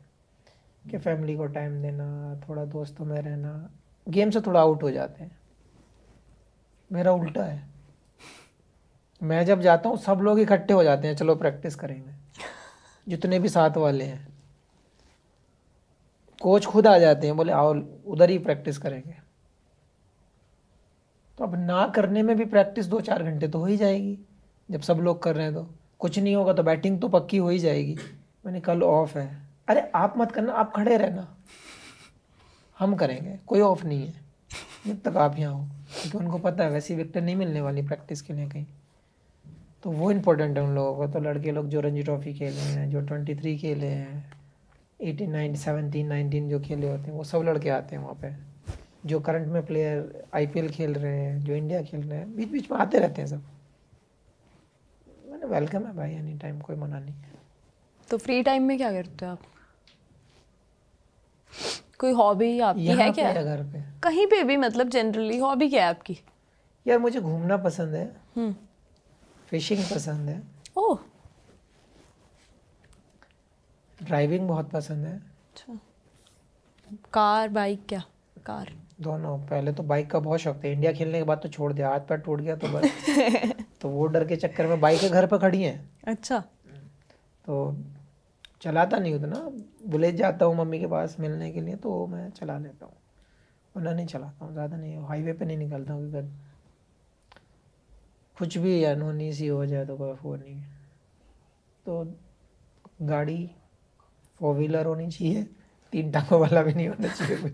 Speaker 2: कि फैमिली को टाइम देना, थोड़ा दोस्तों में रहना, गेम से थोड़ा आउट हो जाते हैं। मेरा उल्टा है, मैं जब जाता हूँ सब लोग इकट्ठे हो जाते हैं, चलो प्रैक्टिस करेंगे, जितने भी साथ वाले हैं। कोच खुद आ जाते हैं, बोले आओ उधर ही प्रैक्टिस करेंगे। तो अब ना करने में भी प्रैक्टिस 2-4 घंटे तो हो ही जाएगी, जब सब लोग कर रहे हैं तो कुछ नहीं होगा, तो बैटिंग तो पक्की हो ही जाएगी। मैंने कल ऑफ है, अरे आप मत करना, आप खड़े रहना, हम करेंगे, कोई ऑफ नहीं है जब तक आप यहाँ हो, क्योंकि उनको पता है वैसी विकेट नहीं मिलने वाली प्रैक्टिस के लिए कहीं। तो वो इम्पोर्टेंट है उन लोगों को। तो लड़के लोग जो रणजी ट्रॉफी खेले हैं, जो 23 खेले हैं, 18, 17, 19 जो खेले होते हैं, वो सब लड़के आते हैं वहाँ पे। जो करंट में प्लेयर IPL खेल रहे हैं, जो इंडिया खेल रहे हैं, बीच बीच में आते रहते हैं सब। मैंने वेलकम है भाई, एनी टाइम, कोई मना नहीं है।
Speaker 1: तो फ्री टाइम में क्या करते हो आप? कोई हॉबी आपकी है
Speaker 2: यहाँ
Speaker 1: क्या?
Speaker 2: पे या घर पे?
Speaker 1: कहीं पे भी, मतलब जनरली हॉबी क्या है आपकी?
Speaker 2: यार मुझे घूमना पसंद है, फिशिंग पसंद है,
Speaker 1: ओह
Speaker 2: ड्राइविंग बहुत पसंद है।
Speaker 1: अच्छा। Car, bike? क्या कार?
Speaker 2: दोनों। पहले तो बाइक का बहुत शौक था, इंडिया खेलने के बाद तो छोड़ दिया, हाथ पैर टूट गया तो बस। तो वो डर के चक्कर में बाइकें घर पर खड़ी हैं,
Speaker 1: अच्छा।
Speaker 2: तो चलाता नहीं उतना। विलेज जाता हूँ मम्मी के पास मिलने के लिए तो मैं चला लेता हूँ, वरना नहीं चलाता हूँ, ज़्यादा नहीं। हाईवे पे नहीं निकलता हूँ क्योंकि कुछ भी अनहोनी सी हो जाए तो कोई वो नहीं है। तो गाड़ी 4 व्हीलर होनी चाहिए, 3 टांगों वाला भी नहीं होना चाहिए कुछ।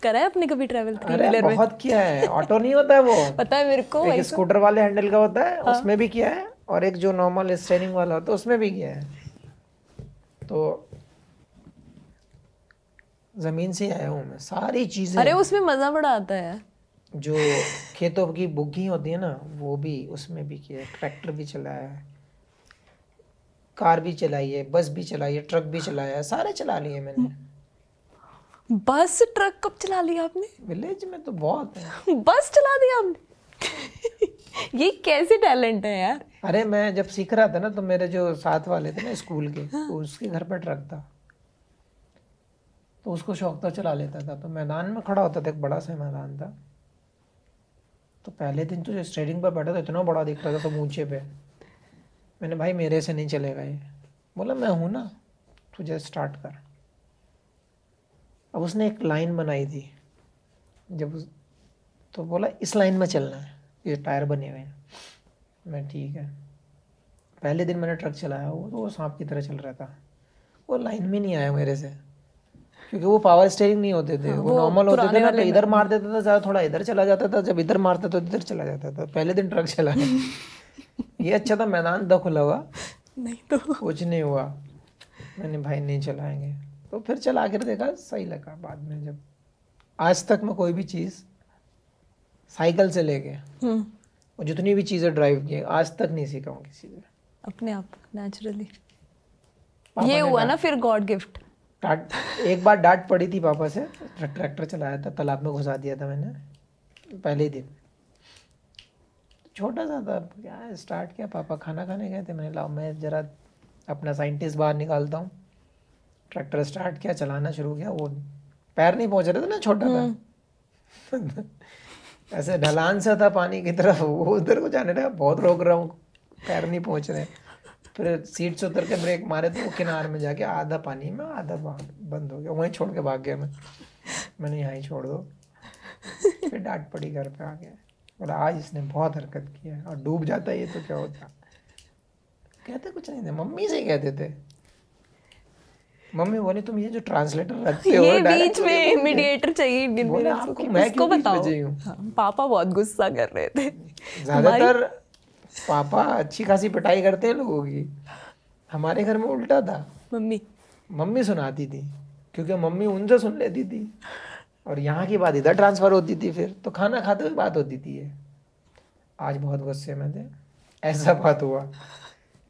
Speaker 1: करा है आपने कभी ट्रैवल 3
Speaker 2: अरे
Speaker 1: व्हीलर में?
Speaker 2: बहुत किया है। ऑटो नहीं होता है वो,
Speaker 1: पता है मेरे को।
Speaker 2: एक
Speaker 1: वही
Speaker 2: स्कूटर वाले हैंडल का होता है, उसमें भी किया है, और एक जो नॉर्मल स्टेयरिंग वाला होता है उसमें भी किया है। तो जमीन से आया हूँ मैं, सारी चीजें।
Speaker 1: अरे उसमें मजा बड़ा आता है।
Speaker 2: जो खेतों की बुग्गी होती है ना, वो भी उसमें भी किया है। ट्रैक्टर भी चलाया है, कार भी चलाई है, बस भी चलाई है, ट्रक भी चलाया है, सारे चला लिए मैंने।
Speaker 1: बस ट्रक कब चला लिया आपने?
Speaker 2: विलेज में तो बहुत है।
Speaker 1: बस चला दिया आपने? ये कैसे टैलेंट है यार?
Speaker 2: अरे मैं जब सीख रहा था ना, तो मेरे जो साथ वाले थे ना स्कूल के, तो उसके घर पर ट्रक था, तो उसको शौक था, चला लेता था। तो मैदान में खड़ा होता था, एक बड़ा सा मैदान था। तो पहले दिन तो जो स्टेयरिंग पर बैठा था, इतना बड़ा दिख रहा था सब ऊंचे पे। मैंने, भाई मेरे से नहीं चलेगा ये। बोला, मैं हूं ना, तुझे स्टार्ट कर। अब उसने एक लाइन बनाई थी, तो बोला इस लाइन में चलना है, ये टायर बने हुए हैं। मैं ठीक है। पहले दिन मैंने ट्रक चलाया, वो सांप की तरह चल रहा था। वो लाइन में नहीं आया मेरे से, क्योंकि वो पावर स्टीयरिंग नहीं होते थे। वो नॉर्मल होते थे ना, तो इधर मार देता था ज़्यादा, थोड़ा इधर चला जाता था, जब इधर मारता तो इधर चला जाता था। पहले दिन ट्रक चलाया। ये अच्छा था, मैदान था खुला हुआ,
Speaker 1: नहीं तो
Speaker 2: कुछ नहीं हुआ। मैंने, भाई नहीं चलाएंगे। तो फिर चला कर देखा, सही लगा। बाद में जब आज तक मैं कोई भी चीज़, साइकिल से लेके और जितनी भी चीज़ें ड्राइव की, आज तक नहीं सीखा हूँ किसी से,
Speaker 1: अपने आप नेचुरली। ये हुआ ना फिर गॉड गिफ्ट।
Speaker 2: एक बार डांट पड़ी थी पापा से, ट्रैक्टर चलाया था, तालाब में घुसा दिया था मैंने पहले ही दिन। छोटा सा था, क्या स्टार्ट किया, पापा खाना खाने गए थे, मैंने लाओ मैं ज़रा अपना साइंटिस्ट बाहर निकालता हूँ। ट्रैक्टर स्टार्ट किया, चलाना शुरू किया, वो पैर नहीं पहुँच रहे थे ना, छोटा था। ऐसे ढलान सा था पानी की तरफ, वो उधर को जाने लगा, बहुत रोक रहा हूँ, पैर नहीं पहुँच रहे। फिर सीट से उतर के ब्रेक मारे तो वो किनारे में जाके आधा पानी में आधा बंद हो गया, वहीं छोड़ के भाग गया मैं। मैंने यहाँ ही छोड़ दो। फिर डांट पड़ी घर पे आ गया, बोला आज इसने बहुत हरकत की है, और डूब जाता ये तो क्या होता। कहते कुछ नहीं थे, मम्मी से कहते थे। मम्मी बोली, तुम ये जो ट्रांसलेटर रखते हो,
Speaker 1: ये बीच में मीडिएटर चाहिए इंडियन
Speaker 2: बोले
Speaker 1: पेरेंट्स
Speaker 2: आपको
Speaker 1: को,
Speaker 2: मैं
Speaker 1: उसको
Speaker 2: क्यों बीच में
Speaker 1: बताओ।
Speaker 2: चाहिए?
Speaker 1: हाँ, पापा बहुत गुस्सा कर रहे थे।
Speaker 2: ज्यादातर पापा अच्छी खासी पिटाई करते हैं लोगों की, हमारे घर में उल्टा था। मम्मी सुनाती थी, क्योंकि मम्मी उनसे सुन लेती थी, और यहाँ की बात इधर ट्रांसफर होती थी, फिर तो खाना खाते हुए बात होती थी। आज बहुत गुस्से में थे, ऐसा बात हुआ,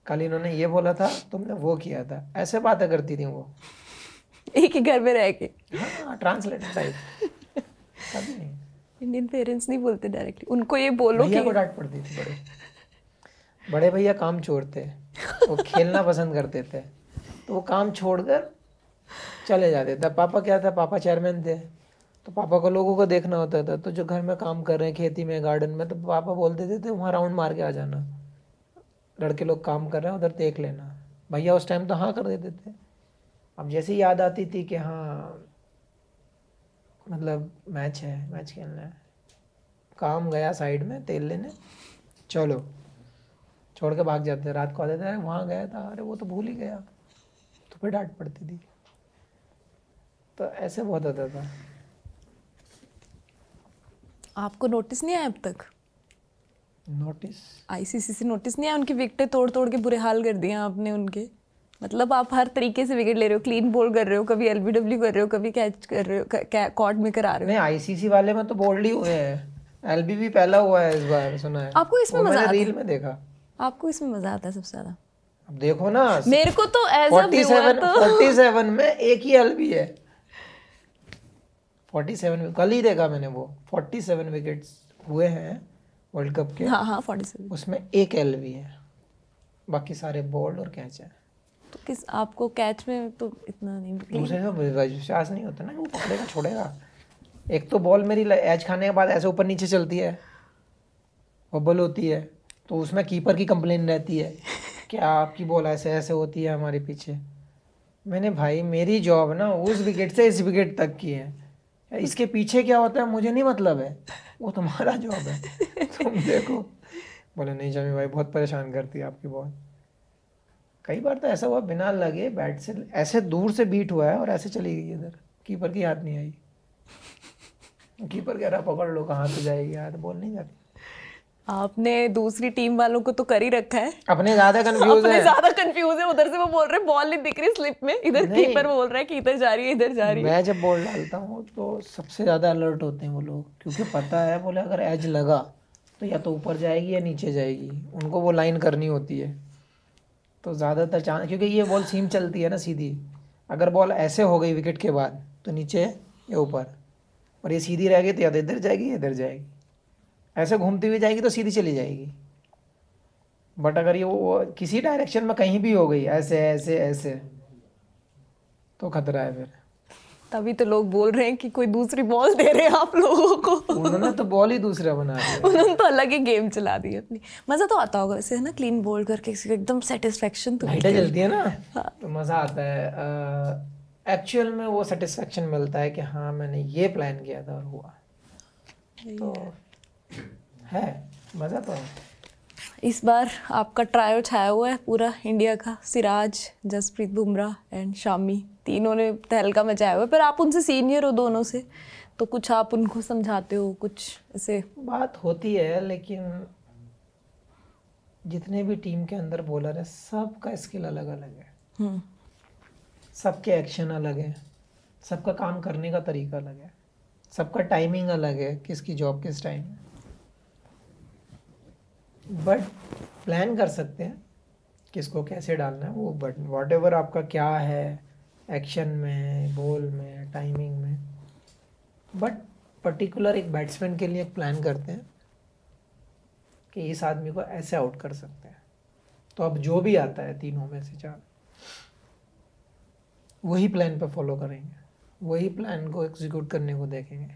Speaker 2: कल इन्होंने ये बोला था, तुमने वो किया था, ऐसे बातें करती थी वो,
Speaker 1: एक ही घर में रह के।
Speaker 2: हाँ, ट्रांसलेटर टाइप। कभी नहीं,
Speaker 1: इंडियन पेरेंट्स नहीं बोलते डायरेक्टली, उनको ये बोलो
Speaker 2: भैया
Speaker 1: कि
Speaker 2: को डांट पड़ती थी। बड़े भैया काम चोर थे, वो खेलना पसंद करते थे, तो वो काम छोड़कर चले जाते थे। पापा क्या था, पापा चेयरमैन थे, तो पापा को लोगों को देखना होता था। तो जो घर में काम कर रहे हैं, खेती में, गार्डन में, तो पापा बोल देते थे वहाँ राउंड मार के आ जाना, लड़के लोग काम कर रहे हैं, उधर देख लेना। भैया उस टाइम तो हाँ कर देते थे। अब जैसे याद आती थी कि हाँ मतलब मैच है, मैच खेलना है, काम गया साइड में तेल लेने, चलो छोड़ के भाग जाते। रात को आते थे, वहाँ गया था, अरे वो तो भूल ही गया, तो फिर डांट पड़ती थी। तो ऐसे बहुत होता था।
Speaker 1: आपको नोटिस नहीं आया अब तक?
Speaker 2: नोटिस
Speaker 1: आईसीसी से नोटिस नहीं आया? उनकी विकेटें तोड़ तोड़ के बुरे हाल कर दिए आपने उनके। मतलब आप हर तरीके से विकेट ले रहे हो, क्लीन बोल कर रहे हो, कभी एलबीडब्ल्यू कर रहे हो, कभी कैच कर रहे हो, कॉर्ड में करा रहे हो।
Speaker 2: नहीं, आईसीसी वाले में तो बोल्ड ही हुए हैं, एलबी भी पहला हुआ है इस बार, सुना है।
Speaker 1: आपको इसमें
Speaker 2: वो
Speaker 1: मजा
Speaker 2: मैंने
Speaker 1: आता
Speaker 2: रील
Speaker 1: है?
Speaker 2: में देखा।
Speaker 1: आपको इसमें मजा आता है सबसे ज्यादा?
Speaker 2: अब देखो ना,
Speaker 1: मेरे को तो एज अ
Speaker 2: 47 में एक ही एलबी है। 47 में कल ही देखा मैंने, वो 47 विकेट्स हुए हैं वर्ल्ड कप के।
Speaker 1: हाँ 47।
Speaker 2: उसमें एक एलबी है, बाकी सारे बोल्ड और कैच है।
Speaker 1: तो किस आपको कैच में तो इतना नहीं
Speaker 2: दूसरे का विश्वास नहीं होता ना कि वो पकड़ेगा छोड़ेगा। एक तो बॉल मेरी एज खाने के बाद ऐसे ऊपर नीचे चलती है, बबल होती है, तो उसमें कीपर की कंप्लेन रहती है क्या आपकी बॉल ऐसे ऐसे होती है हमारे पीछे। मैंने भाई मेरी जॉब ना उस विकेट से इस विकेट तक की है, इसके पीछे क्या होता है मुझे नहीं मतलब है, वो तुम्हारा जॉब है तुम देखो। बोले नहीं जमी भाई बहुत परेशान करती है आपकी बॉल। कई बार तो ऐसा हुआ बिना लगे बैट से ऐसे दूर से बीट हुआ है और ऐसे चली गई इधर, कीपर की हाथ नहीं आई। कीपर कह रहा पकड़ लो, कहाँ से जाएगी यार, बॉल नहीं जाती।
Speaker 1: आपने दूसरी टीम वालों को तो कर ही रखा है,
Speaker 2: अपने ज्यादा कंफ्यूज है।
Speaker 1: ज्यादा कंफ्यूज है। उधर से वो बोल रहे बॉल नहीं दिख रही स्लिप में, इधर कीपर बोल रहा है कि इधर जा रही है इधर जा रही है।
Speaker 2: मैं जब बॉल डालता हूँ तो सबसे ज्यादा अलर्ट होते हैं वो लोग, क्योंकि पता है बोले अगर एज लगा तो या तो ऊपर जाएगी या नीचे जाएगी, उनको वो लाइन करनी होती है। तो ज़्यादातर चांस, क्योंकि ये बॉल सीम चलती है ना सीधी, अगर बॉल ऐसे हो गई विकेट के बाद तो नीचे या ऊपर, और ये सीधी रह गई तो या तो इधर जाएगी या इधर जाएगी, ऐसे घूमती हुई जाएगी तो सीधी चली जाएगी। बट अगर ये वो किसी डायरेक्शन में कहीं भी हो गई ऐसे ऐसे ऐसे तो खतरा है फिर।
Speaker 1: तभी तो लोग बोल रहे हैं कि कोई दूसरी बॉल दे रहे हैं आप लोगों को।
Speaker 2: उन्होंने तो बॉल ही दूसरा बना दिया,
Speaker 1: उन्होंने तो अलग ही गेम चला दी अपनी। मजा तो आता होगा वैसे है ना, क्लीन बोल्ड करके किसी को एकदम सेटिस्फेक्शन तो
Speaker 2: लाइटें जलती है ना। हाँ। तो मज़ा आता है एक्चुअल में, वो सेटिस्फेक्शन मिलता है कि हाँ मैंने ये प्लान किया था और हुआ, तो है मज़ा तो है।
Speaker 1: इस बार आपका ट्रायो छाया हुआ है पूरा इंडिया का, सिराज, जसप्रीत बुमराह एंड शामी, तीनों ने तहलका मचाया हुआ है। पर आप उनसे सीनियर हो दोनों से, तो कुछ आप उनको समझाते हो, कुछ ऐसे
Speaker 2: बात होती है। लेकिन जितने भी टीम के अंदर बॉलर है सबका स्किल अलग अलग है, सबके एक्शन अलग है, सबका काम करने का तरीका अलग है, सबका टाइमिंग अलग है, किसकी जॉब किस टाइम है। बट प्लान कर सकते हैं किसको कैसे डालना है वो, बट व्हाटएवर आपका क्या है एक्शन में, बॉल में, टाइमिंग में, बट पर्टिकुलर एक बैट्समैन के लिए एक प्लान करते हैं कि इस आदमी को ऐसे आउट कर सकते हैं। तो अब जो भी आता है तीनों में से चार, वही प्लान पे फॉलो करेंगे, वही प्लान को एग्जीक्यूट करने को देखेंगे,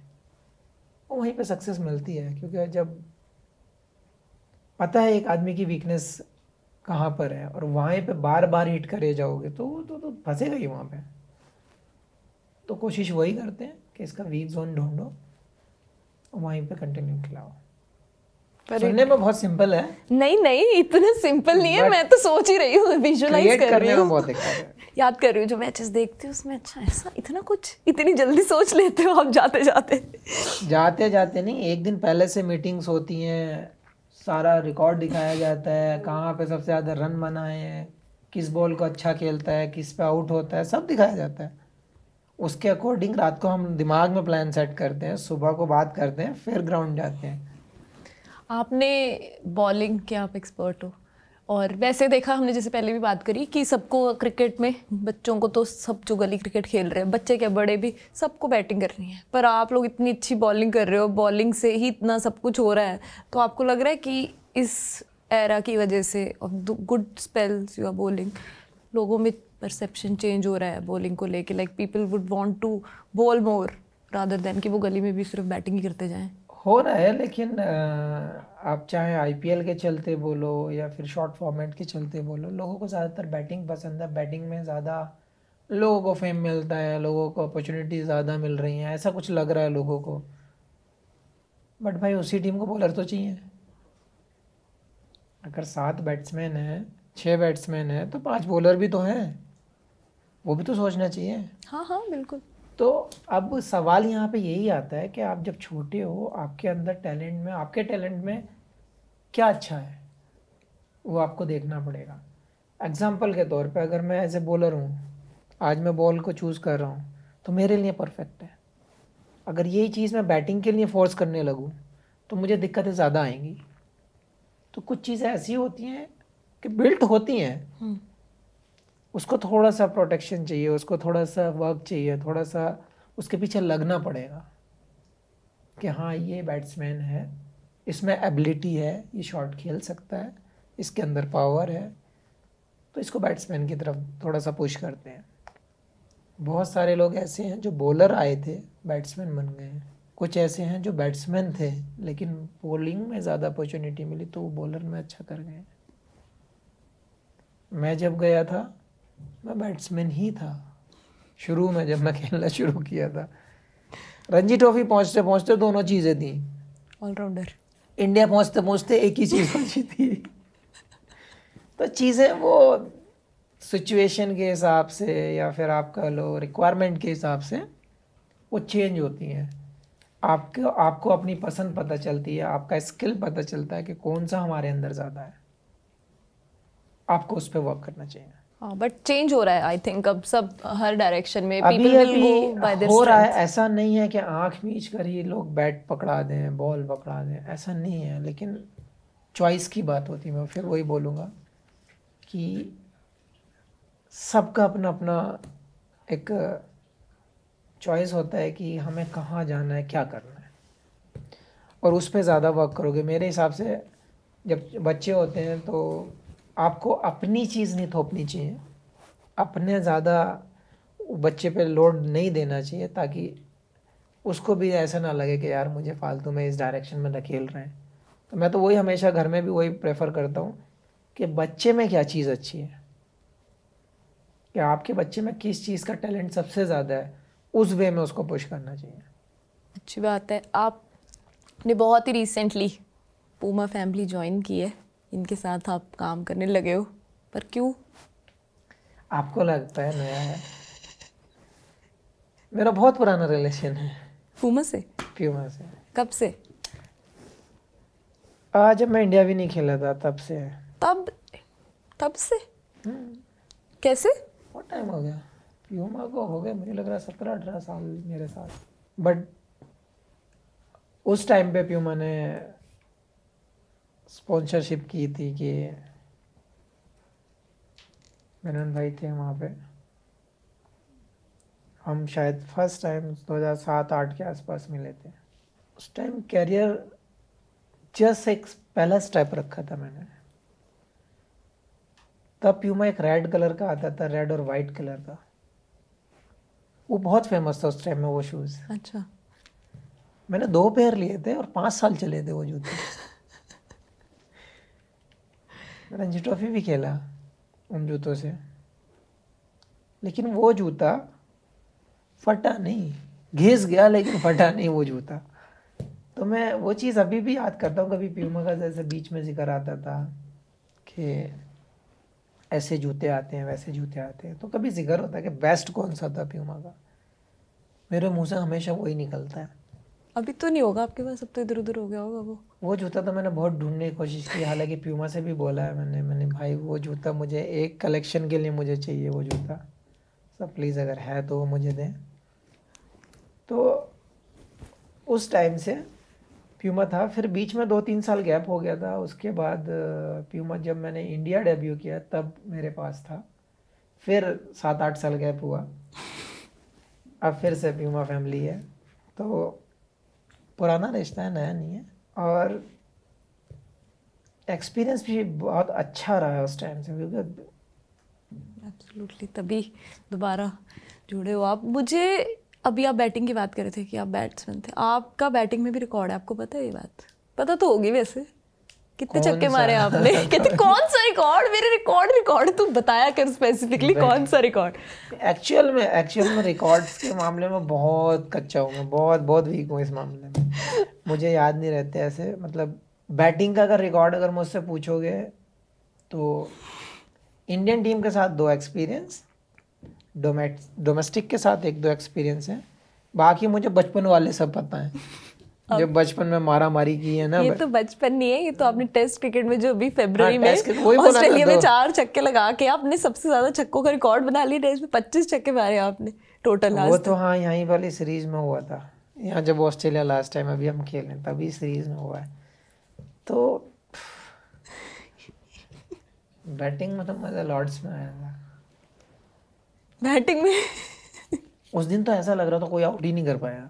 Speaker 2: और वहीं पे सक्सेस मिलती है। क्योंकि जब पता है एक आदमी की वीकनेस कहाँ पर है और वहाँ पे बार बार हिट करे जाओगे तो फंसेगा ही वहाँ पे। तो कोशिश वही करते हैं कि इसका वीक जोन ढूंढो और वहीं पे कंटिन्यू खिलाओ। सुनने में बहुत सिंपल है,
Speaker 1: नहीं इतना सिंपल नहीं है। मैं तो सोच ही रही हूँ, विजुअलाइज कर रही हूँ,
Speaker 2: बहुत दिक्कत है।
Speaker 1: याद कर रही हूँ जो मैचेस देखती हूँ उसमें, अच्छा ऐसा इतना कुछ इतनी जल्दी सोच लेते हो आप जाते जाते
Speaker 2: नहीं, एक दिन पहले से मीटिंग्स होती हैं, सारा रिकॉर्ड दिखाया जाता है, कहाँ पे सबसे ज़्यादा रन बनाए हैं, किस बॉल को अच्छा खेलता है, किस पे आउट होता है, सब दिखाया जाता है। उसके अकॉर्डिंग रात को हम दिमाग में प्लान सेट करते हैं, सुबह को बात करते हैं, फिर ग्राउंड जाते हैं।
Speaker 1: आपने बॉलिंग के आप एक्सपर्ट हो, और वैसे देखा हमने जैसे पहले भी बात करी कि सबको क्रिकेट में, बच्चों को तो सब जो गली क्रिकेट खेल रहे हैं, बच्चे क्या बड़े भी, सबको बैटिंग करनी है। पर आप लोग इतनी अच्छी बॉलिंग कर रहे हो, बॉलिंग से ही इतना सब कुछ हो रहा है, तो आपको लग रहा है कि इस एरा की वजह से of good spells you are bowling, लोगों में परसेप्शन चेंज हो रहा है बॉलिंग को लेके, like people would want to bowl more rather than कि वो गली में भी सिर्फ बैटिंग ही करते जाएं?
Speaker 2: हो रहा है, लेकिन आप चाहे आईपीएल के चलते बोलो या फिर शॉर्ट फॉर्मेट के चलते बोलो, लोगों को ज़्यादातर बैटिंग पसंद है। बैटिंग में ज़्यादा लोगों को फेम मिलता है, लोगों को अपॉर्चुनिटी ज़्यादा मिल रही हैं, ऐसा कुछ लग रहा है लोगों को। बट भाई उसी टीम को बॉलर तो चाहिए। अगर 7 बैट्समैन हैं, 6 बैट्समैन हैं, तो 5 बॉलर भी तो हैं, वो भी तो सोचना चाहिए।
Speaker 1: हाँ बिल्कुल।
Speaker 2: तो अब सवाल यहाँ पे यही आता है कि आप जब छोटे हो, आपके अंदर टैलेंट में, आपके टैलेंट में क्या अच्छा है वो आपको देखना पड़ेगा। एग्जाम्पल के तौर पे अगर मैं एज ए बॉलर हूँ, आज मैं बॉल को चूज़ कर रहा हूँ तो मेरे लिए परफेक्ट है। अगर यही चीज़ मैं बैटिंग के लिए फोर्स करने लगूँ तो मुझे दिक्कतें ज़्यादा आएंगी। तो कुछ चीज़ें ऐसी होती हैं कि बिल्ट होती हैं, उसको थोड़ा सा प्रोटेक्शन चाहिए, उसको थोड़ा सा वर्क चाहिए, थोड़ा सा उसके पीछे लगना पड़ेगा कि हाँ ये बैट्समैन है, इसमें एबिलिटी है, ये शॉट खेल सकता है, इसके अंदर पावर है, तो इसको बैट्समैन की तरफ थोड़ा सा पुश करते हैं। बहुत सारे लोग ऐसे हैं जो बॉलर आए थे बैट्समैन बन गए हैं, कुछ ऐसे हैं जो बैट्समैन थे लेकिन बॉलिंग में ज़्यादा अपॉर्चुनिटी मिली तो वो बॉलर में अच्छा कर गए। मैं जब गया था मैं बैट्समैन ही था शुरू में, जब मैं खेलना शुरू किया था। रणजी ट्रॉफी पहुंचते पहुंचते दोनों चीज़ें थी,
Speaker 1: ऑलराउंडर।
Speaker 2: इंडिया पहुंचते पहुंचते एक ही चीज़ बची थी। तो चीज़ें वो सिचुएशन के हिसाब से या फिर आपका लो रिक्वायरमेंट के हिसाब से वो चेंज होती हैं। आपको अपनी पसंद पता चलती है, आपका स्किल पता चलता है कि कौन सा हमारे अंदर ज़्यादा है, आपको उस पर वर्क करना चाहिए।
Speaker 1: हाँ, बट चेंज हो रहा है आई थिंक अब सब हर डायरेक्शन में।
Speaker 2: अभी
Speaker 1: people will go bye there
Speaker 2: हो रहा है,
Speaker 1: स्ट्रेंथ।
Speaker 2: ऐसा नहीं है कि आंख मीच कर ही लोग बैट पकड़ा दें, बॉल पकड़ा दें, ऐसा नहीं है। लेकिन चॉइस की बात होती है। मैं फिर वही बोलूँगा कि सबका अपना अपना एक चॉइस होता है कि हमें कहाँ जाना है, क्या करना है, और उस पर ज़्यादा वर्क करोगे। मेरे हिसाब से जब बच्चे होते हैं तो आपको अपनी चीज़ नहीं थोपनी चाहिए, अपने ज़्यादा बच्चे पे लोड नहीं देना चाहिए, ताकि उसको भी ऐसा ना लगे कि यार मुझे फालतू में इस डायरेक्शन में धकेल रहे हैं। तो मैं तो वही हमेशा घर में भी वही प्रेफर करता हूँ कि बच्चे में क्या चीज़ अच्छी है, कि आपके बच्चे में किस चीज़ का टैलेंट सबसे ज़्यादा है, उस वे में उसको पुश करना चाहिए।
Speaker 1: अच्छी बात है। आपने बहुत ही रिसेंटली पूमा फैमिली ज्वाइन की है, इनके साथ आप काम करने लगे हो, पर क्यों?
Speaker 2: आपको लगता है नया है? मेरा बहुत पुराना रिलेशन है
Speaker 1: पूमा से।
Speaker 2: प्यूमा से।
Speaker 1: कब से?
Speaker 2: आज जब मैं इंडिया भी नहीं खेला था तब से है।
Speaker 1: तब से? कैसे?
Speaker 2: बहुत टाइम हो गया प्यूमा को, हो गया मुझे लग रहा है 17-18 साल मेरे साथ। बट उस टाइम पे प्यूमा ने स्पॉन्सरशिप की थी कि मेनन भाई थे वहाँ पे। हम शायद फर्स्ट टाइम 2007-8 के आसपास मिले थे। उस टाइम कैरियर जस्ट एक पहला स्टेप रखा था मैंने। तब प्यूमा एक रेड कलर का आता था, रेड और वाइट कलर का, वो बहुत फेमस था उस टाइम में वो शूज़।
Speaker 1: अच्छा।
Speaker 2: मैंने 2 पेयर लिए थे और 5 साल चले थे वो जूते। रणजी ट्रॉफी भी खेला उन जूतों से, लेकिन वो जूता फटा नहीं, घिस गया लेकिन फटा नहीं वो जूता। तो मैं वो चीज़ अभी भी याद करता हूँ। कभी प्यूमा का जैसे बीच में जिक्र आता था कि ऐसे जूते आते हैं, वैसे जूते आते हैं, तो कभी जिक्र होता है कि बेस्ट कौन सा था प्यूमा का, मेरे मुंह से हमेशा वही निकलता है।
Speaker 1: अभी तो नहीं होगा आपके पास, अब तो इधर उधर हो गया होगा वो
Speaker 2: जूता तो मैंने बहुत ढूंढने की कोशिश की, हालांकि प्यूमा से भी बोला है मैंने भाई वो जूता मुझे एक कलेक्शन के लिए मुझे चाहिए वो जूता, सब प्लीज़ अगर है तो वो मुझे दें। तो उस टाइम से प्यूमा था। फिर बीच में 2-3 साल गैप हो गया था। उसके बाद प्यूमा जब मैंने इंडिया डेब्यू किया तब मेरे पास था। फिर 7-8 साल गैप हुआ, अब फिर से प्यूमा फैमिली है। तो पुराना रिश्ता है, नया नहीं है। और एक्सपीरियंस भी बहुत अच्छा रहा है उस टाइम से, क्योंकि
Speaker 1: एब्सोल्युटली तभी दोबारा जुड़े हो आप। मुझे अभी आप बैटिंग की बात कर रहे थे कि आप बैट्समैन थे, आपका बैटिंग में भी रिकॉर्ड है, आपको पता है ये बात? पता तो होगी वैसे, कितने छक्के मारे आपने? कितने, कौन सा रिकॉर्ड? मेरे रिकॉर्ड तू बताया कर स्पेसिफिकली, कौन सा रिकॉर्ड?
Speaker 2: एक्चुअल में रिकॉर्ड्स के मामले में बहुत कच्चा हूँ मैं, बहुत वीक हूँ इस मामले में। मुझे याद नहीं रहते ऐसे, मतलब बैटिंग का अगर मुझसे पूछोगे तो इंडियन टीम के साथ 2 एक्सपीरियंस, डोमेस्टिक के साथ 1-2 एक्सपीरियंस है, बाकी मुझे बचपन वाले सब पता है। जब बचपन में मारा मारी की है ना।
Speaker 1: ये तो बचपन नहीं है, ये तो आपने टेस्ट क्रिकेट में जो अभी फरवरी में
Speaker 2: वही
Speaker 1: ऑस्ट्रेलिया में 4 छक्के लगा के आपने सबसे ज्यादा छक्कों का रिकॉर्ड बना लिया। टेस्ट में 25 छक्के मारे आपने टोटल।
Speaker 2: वो तो हाँ यहीं वाली सीरीज में हुआ था, यहाँ जब ऑस्ट्रेलिया लास्ट टाइम अभी हम खेले तभी सीरीज में हुआ है। तो बैटिंग में तो मजा लॉर्ड्स में आया था।
Speaker 1: बैटिंग में
Speaker 2: उस दिन तो ऐसा लग रहा था कोई आउट ही नहीं कर पाया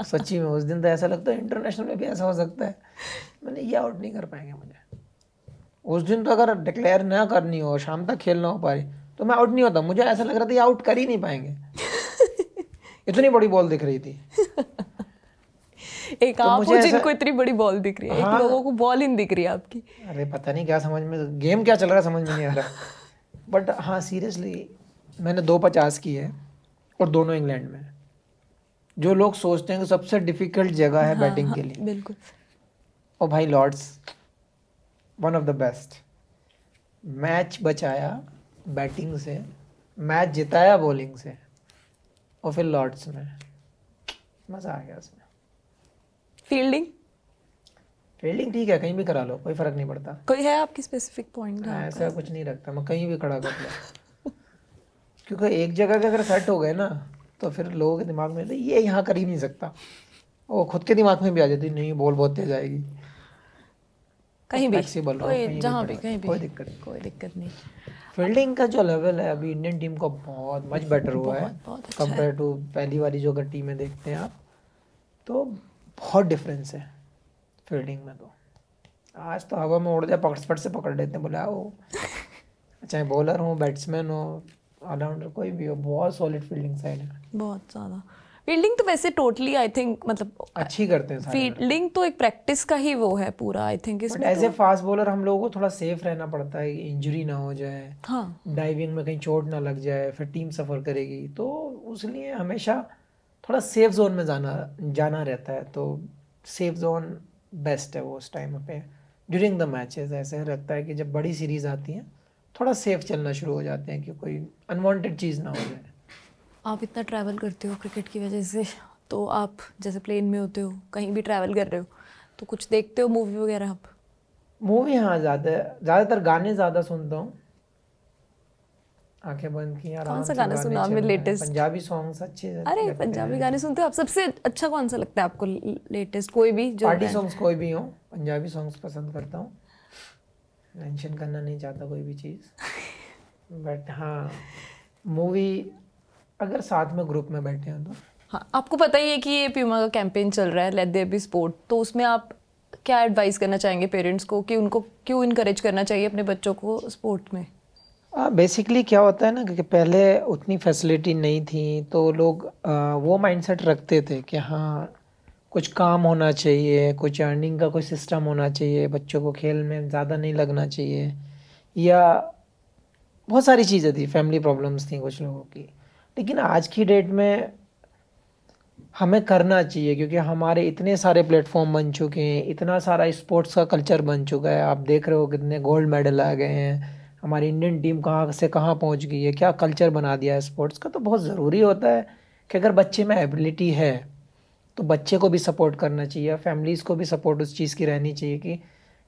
Speaker 2: सच्ची में। उस दिन तो ऐसा लगता है इंटरनेशनल में भी ऐसा हो सकता है, मैंने ये आउट नहीं कर पाएंगे मुझे। उस दिन तो अगर डिक्लेयर ना करनी हो, शाम तक खेलना हो पारी, तो मैं आउट नहीं होता। मुझे ऐसा लग रहा था ये आउट कर ही नहीं पाएंगे इतनी बड़ी बॉल दिख रही थी।
Speaker 1: एक तो आप हो जिनको इतनी बड़ी बॉल दिख रही है, हाँ, एक लोगों को बॉल ही दिख रही है आपकी।
Speaker 2: अरे पता नहीं क्या समझ में, गेम क्या चल रहा है समझ में नहीं आ रहा। बट हाँ सीरियसली मैंने 250 की है और दोनों इंग्लैंड में। जो लोग सोचते हैं कि सबसे डिफिकल्ट जगह है बैटिंग के लिए,
Speaker 1: बिल्कुल।
Speaker 2: और भाई Lord's one of the best. Match बचाया बैटिंग से, मैच जिताया बॉलिंग से, और फिर लॉर्ड्स में मज़ा आ गया उसमें। फील्डिंग ठीक है, कहीं भी करा लो, कोई फर्क नहीं पड़ता।
Speaker 1: कोई है आपकी स्पेसिफिक पॉइंट?
Speaker 2: ऐसा कुछ नहीं रखता, मैं कहीं भी खड़ा कर लो क्योंकि एक जगह के अगर सेट हो गए ना तो फिर लोगों के दिमाग में ये यहाँ कर ही नहीं सकता, वो खुद के दिमाग में भी आ जाती नहीं बॉल बहुत तेज आएगी।
Speaker 1: कहीं भी
Speaker 2: जहाँ भी
Speaker 1: कहीं भी
Speaker 2: कोई दिक्कत नहीं। फील्डिंग का जो लेवल है अभी इंडियन टीम का बहुत मच बेटर हुआ है कंपेयर टू पहली वाली जो अगर टीमें देखते हैं आप, तो बहुत डिफरेंस है फील्डिंग में। तो आज तो हवा में उड़ जाए पकड़ से पकड़ लेते हैं, बोले आओ चाहे बॉलर हो बैट्समैन हो ऑलराउंडर कोई भी हो, बहुत सॉलिड फील्डिंग साइड है,
Speaker 1: बहुत ज़्यादा। फील्डिंग तो वैसे टोटली आई थिंक मतलब
Speaker 2: अच्छी करते हैं।
Speaker 1: फील्डिंग तो एक प्रैक्टिस का ही वो है पूरा आई थिंक। इसमें
Speaker 2: एज ए फास्ट बॉलर हम लोगों को थोड़ा सेफ रहना पड़ता है, इंजरी ना हो जाए,
Speaker 1: हाँ,
Speaker 2: डाइविंग में कहीं चोट ना लग जाए, फिर टीम सफ़र करेगी, तो उसलिए हमेशा थोड़ा सेफ जोन में जाना रहता है। तो सेफ जोन बेस्ट है वो उस टाइम पे ड्यूरिंग द मैचेस। ऐसे लगता है कि जब बड़ी सीरीज़ आती हैं थोड़ा सेफ चलना शुरू हो जाते हैं कि कोई अनवांटेड चीज़ ना हो जाए।
Speaker 1: आप इतना ट्रैवल करते हो क्रिकेट की वजह से, तो आप जैसे प्लेन में होते हो, कहीं भी ट्रैवल कर रहे हो, तो कुछ देखते हो मूवी वगैरह आप?
Speaker 2: मूवी हाँ ज़्यादातर गाने ज़्यादा सुनता हूँ, आंखें बंद की।
Speaker 1: कौन सा गाना सुना आपने लेटेस्ट?
Speaker 2: पंजाबी सॉन्ग्स अच्छे।
Speaker 1: अरे पंजाबी गाने सुनते हो आप? सबसे अच्छा कौन सा लगता है आपको लेटेस्ट? कोई भी जो
Speaker 2: पार्टी सॉन्ग्स कोई भी हो, पंजाबी सॉन्ग्स पसंद करता हूँ। मेंशन करना नहीं चाहता कोई भी चीज़ बट हाँ मूवी अगर साथ में ग्रुप में बैठे हैं तो।
Speaker 1: हाँ, आपको पता ही है कि ये प्यूमा का कैंपेन चल रहा है लेट देयर बी स्पोर्ट, तो उसमें आप क्या एडवाइस करना चाहेंगे पेरेंट्स को कि उनको क्यों इनकरेज करना चाहिए अपने बच्चों को स्पोर्ट में?
Speaker 2: बेसिकली क्या होता है ना, क्योंकि पहले उतनी फैसिलिटी नहीं थी तो लोग वो माइंडसेट रखते थे कि हाँ कुछ काम होना चाहिए, कुछ अर्निंग का कोई सिस्टम होना चाहिए, बच्चों को खेल में ज़्यादा नहीं लगना चाहिए, या बहुत सारी चीज़ें थी, फैमिली प्रॉब्लम्स थी कुछ लोगों की। लेकिन आज की डेट में हमें करना चाहिए क्योंकि हमारे इतने सारे प्लेटफॉर्म बन चुके हैं, इतना सारा स्पोर्ट्स का कल्चर बन चुका है। आप देख रहे हो कितने गोल्ड मेडल आ गए हैं, हमारी इंडियन टीम कहाँ से कहाँ पहुँच गई है, क्या कल्चर बना दिया है स्पोर्ट्स का। तो बहुत ज़रूरी होता है कि अगर बच्चे में एबिलिटी है तो बच्चे को भी सपोर्ट करना चाहिए, फैमिलीज़ को भी सपोर्ट उस चीज़ की रहनी चाहिए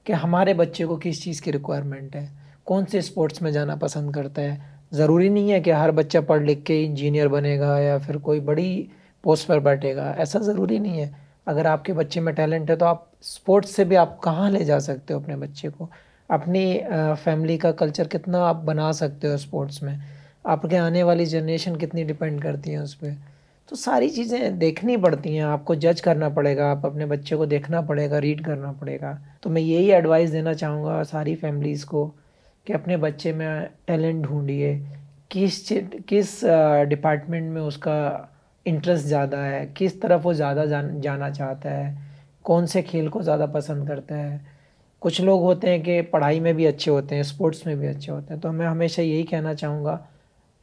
Speaker 2: कि हमारे बच्चे को किस चीज़ की रिक्वायरमेंट है, कौन से स्पोर्ट्स में जाना पसंद करता है। ज़रूरी नहीं है कि हर बच्चा पढ़ लिख के इंजीनियर बनेगा या फिर कोई बड़ी पोस्ट पर बैठेगा, ऐसा ज़रूरी नहीं है। अगर आपके बच्चे में टैलेंट है तो आप स्पोर्ट्स से भी आप कहाँ ले जा सकते हो अपने बच्चे को, अपनी फैमिली का कल्चर कितना आप बना सकते हो स्पोर्ट्स में, आपके आने वाली जनरेशन कितनी डिपेंड करती है उस पर। तो सारी चीज़ें देखनी पड़ती हैं, आपको जज करना पड़ेगा, आप अपने बच्चे को देखना पड़ेगा, रीड करना पड़ेगा। तो मैं यही एडवाइस देना चाहूँगा सारी फैमिलीज़ को कि अपने बच्चे में टैलेंट ढूंढिए, किस डिपार्टमेंट में उसका इंटरेस्ट ज़्यादा है, किस तरफ वो ज़्यादा जाना चाहता है, कौन से खेल को ज़्यादा पसंद करता है। कुछ लोग होते हैं कि पढ़ाई में भी अच्छे होते हैं, स्पोर्ट्स में भी अच्छे होते हैं। तो मैं हमेशा यही कहना चाहूँगा,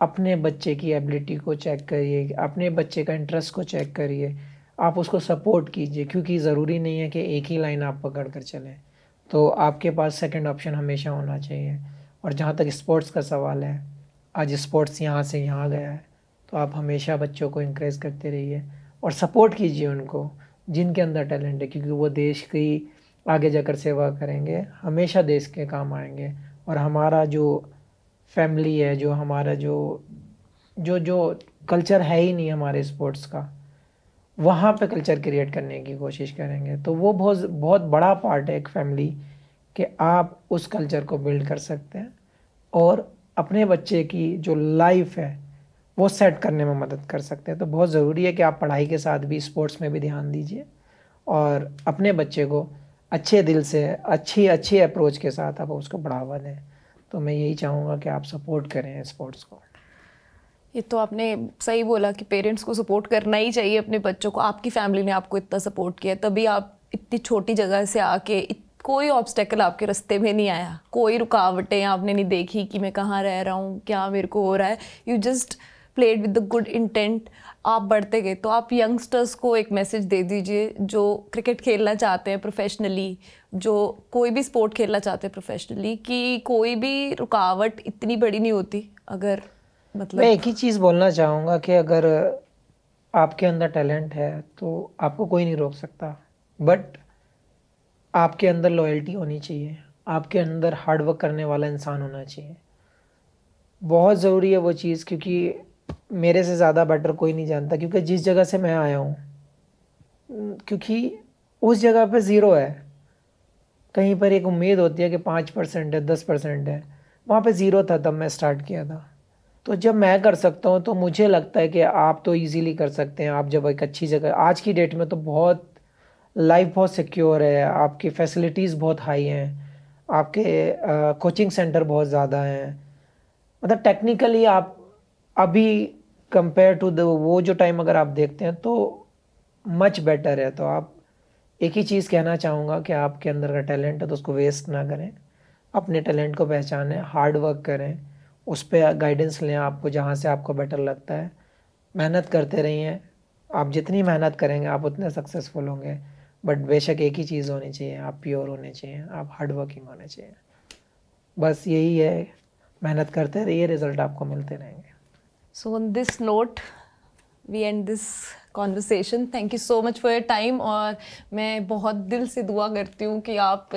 Speaker 2: अपने बच्चे की एबिलिटी को चेक करिए, अपने बच्चे का इंटरेस्ट को चेक करिए, आप उसको सपोर्ट कीजिए, क्योंकि ज़रूरी नहीं है कि एक ही लाइन आप पकड़ कर चलें। तो आपके पास सेकंड ऑप्शन हमेशा होना चाहिए। और जहाँ तक स्पोर्ट्स का सवाल है, आज स्पोर्ट्स यहाँ से यहाँ गया है, तो आप हमेशा बच्चों को इंकरेज करते रहिए और सपोर्ट कीजिए उनको। जिनके अंदर टैलेंट है, क्योंकि वो देश की आगे जाकर सेवा करेंगे, हमेशा देश के काम आएंगे। और हमारा जो फैमिली है, जो हमारा जो जो जो कल्चर है ही नहीं हमारे स्पोर्ट्स का, वहाँ पे कल्चर क्रिएट करने की कोशिश करेंगे। तो वो बहुत बहुत बड़ा पार्ट है एक फैमिली, कि आप उस कल्चर को बिल्ड कर सकते हैं और अपने बच्चे की जो लाइफ है वो सेट करने में मदद कर सकते हैं। तो बहुत ज़रूरी है कि आप पढ़ाई के साथ भी स्पोर्ट्स में भी ध्यान दीजिए और अपने बच्चे को अच्छे दिल से, अच्छी अच्छी अप्रोच के साथ आप उसको बढ़ावा दें। तो मैं यही चाहूँगा कि आप सपोर्ट करें स्पोर्ट्स को।
Speaker 1: ये तो आपने सही बोला कि पेरेंट्स को सपोर्ट करना ही चाहिए अपने बच्चों को। आपकी फैमिली ने आपको इतना सपोर्ट किया, तभी आप इतनी छोटी जगह से आके कोई ऑब्स्टेकल आपके रास्ते में नहीं आया, कोई रुकावटें आपने नहीं देखी कि मैं कहाँ रह रहा हूँ, क्या मेरे को हो रहा है। You just played with the good intent, आप बढ़ते गए। तो आप यंगस्टर्स को एक मैसेज दे दीजिए जो क्रिकेट खेलना चाहते हैं प्रोफेशनली, जो कोई भी स्पोर्ट खेलना चाहते हैं प्रोफेशनली, कि कोई भी रुकावट इतनी बड़ी नहीं होती। अगर मतलब
Speaker 2: मैं एक ही चीज़ बोलना चाहूँगा कि अगर आपके अंदर टैलेंट है तो आपको कोई नहीं रोक सकता, बट आपके अंदर लॉयल्टी होनी चाहिए, आपके अंदर हार्ड वर्क करने वाला इंसान होना चाहिए। बहुत ज़रूरी है वो चीज़, क्योंकि मेरे से ज़्यादा बेटर कोई नहीं जानता, क्योंकि जिस जगह से मैं आया हूँ, क्योंकि उस जगह पे ज़ीरो है, कहीं पर एक उम्मीद होती है कि 5% है, 10% है, वहाँ पे ज़ीरो था तब मैं स्टार्ट किया था। तो जब मैं कर सकता हूँ तो मुझे लगता है कि आप तो इजीली कर सकते हैं। आप जब एक अच्छी जगह, आज की डेट में तो बहुत लाइफ बहुत सिक्योर है, आपकी फैसिलिटीज़ बहुत हाई हैं, आपके कोचिंग सेंटर बहुत ज़्यादा हैं, मतलब टेक्निकली आप अभी कंपेयर टू द वो जो टाइम अगर आप देखते हैं तो मच बेटर है। तो आप एक ही चीज़ कहना चाहूँगा कि आपके अंदर का टैलेंट है तो उसको वेस्ट ना करें, अपने टैलेंट को पहचानें, हार्ड वर्क करें, उस पर गाइडेंस लें आपको जहाँ से आपको बेटर लगता है, मेहनत करते रहिए। आप जितनी मेहनत करेंगे आप उतने सक्सेसफुल होंगे। बट बेशक एक ही चीज़ होनी चाहिए, आप प्योर होने चाहिए, आप हार्ड वर्किंग होने चाहिए। बस यही है, मेहनत करते रहिए, रिजल्ट आपको मिलते रहेंगे।
Speaker 1: So on this note we end this conversation. Thank you so much for your time, और मैं बहुत दिल से दुआ करती हूँ कि आप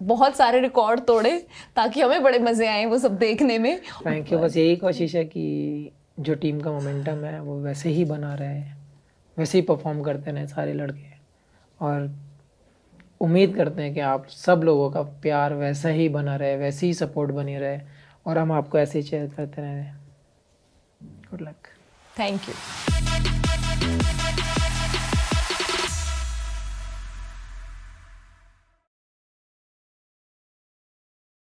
Speaker 1: बहुत सारे रिकॉर्ड तोड़े ताकि हमें बड़े मज़े आए वो सब देखने में।
Speaker 2: Thank you. बस यही कोशिश है कि जो टीम का मोमेंटम है वो वैसे ही बना रहे, वैसे ही परफॉर्म करते रहें सारे लड़के, और उम्मीद करते हैं कि आप सब लोगों का प्यार वैसा ही बना रहे, वैसे ही सपोर्ट बनी रहे, और हम आपको ऐसे ही चेयर करते रहें। Good luck.
Speaker 1: Thank you.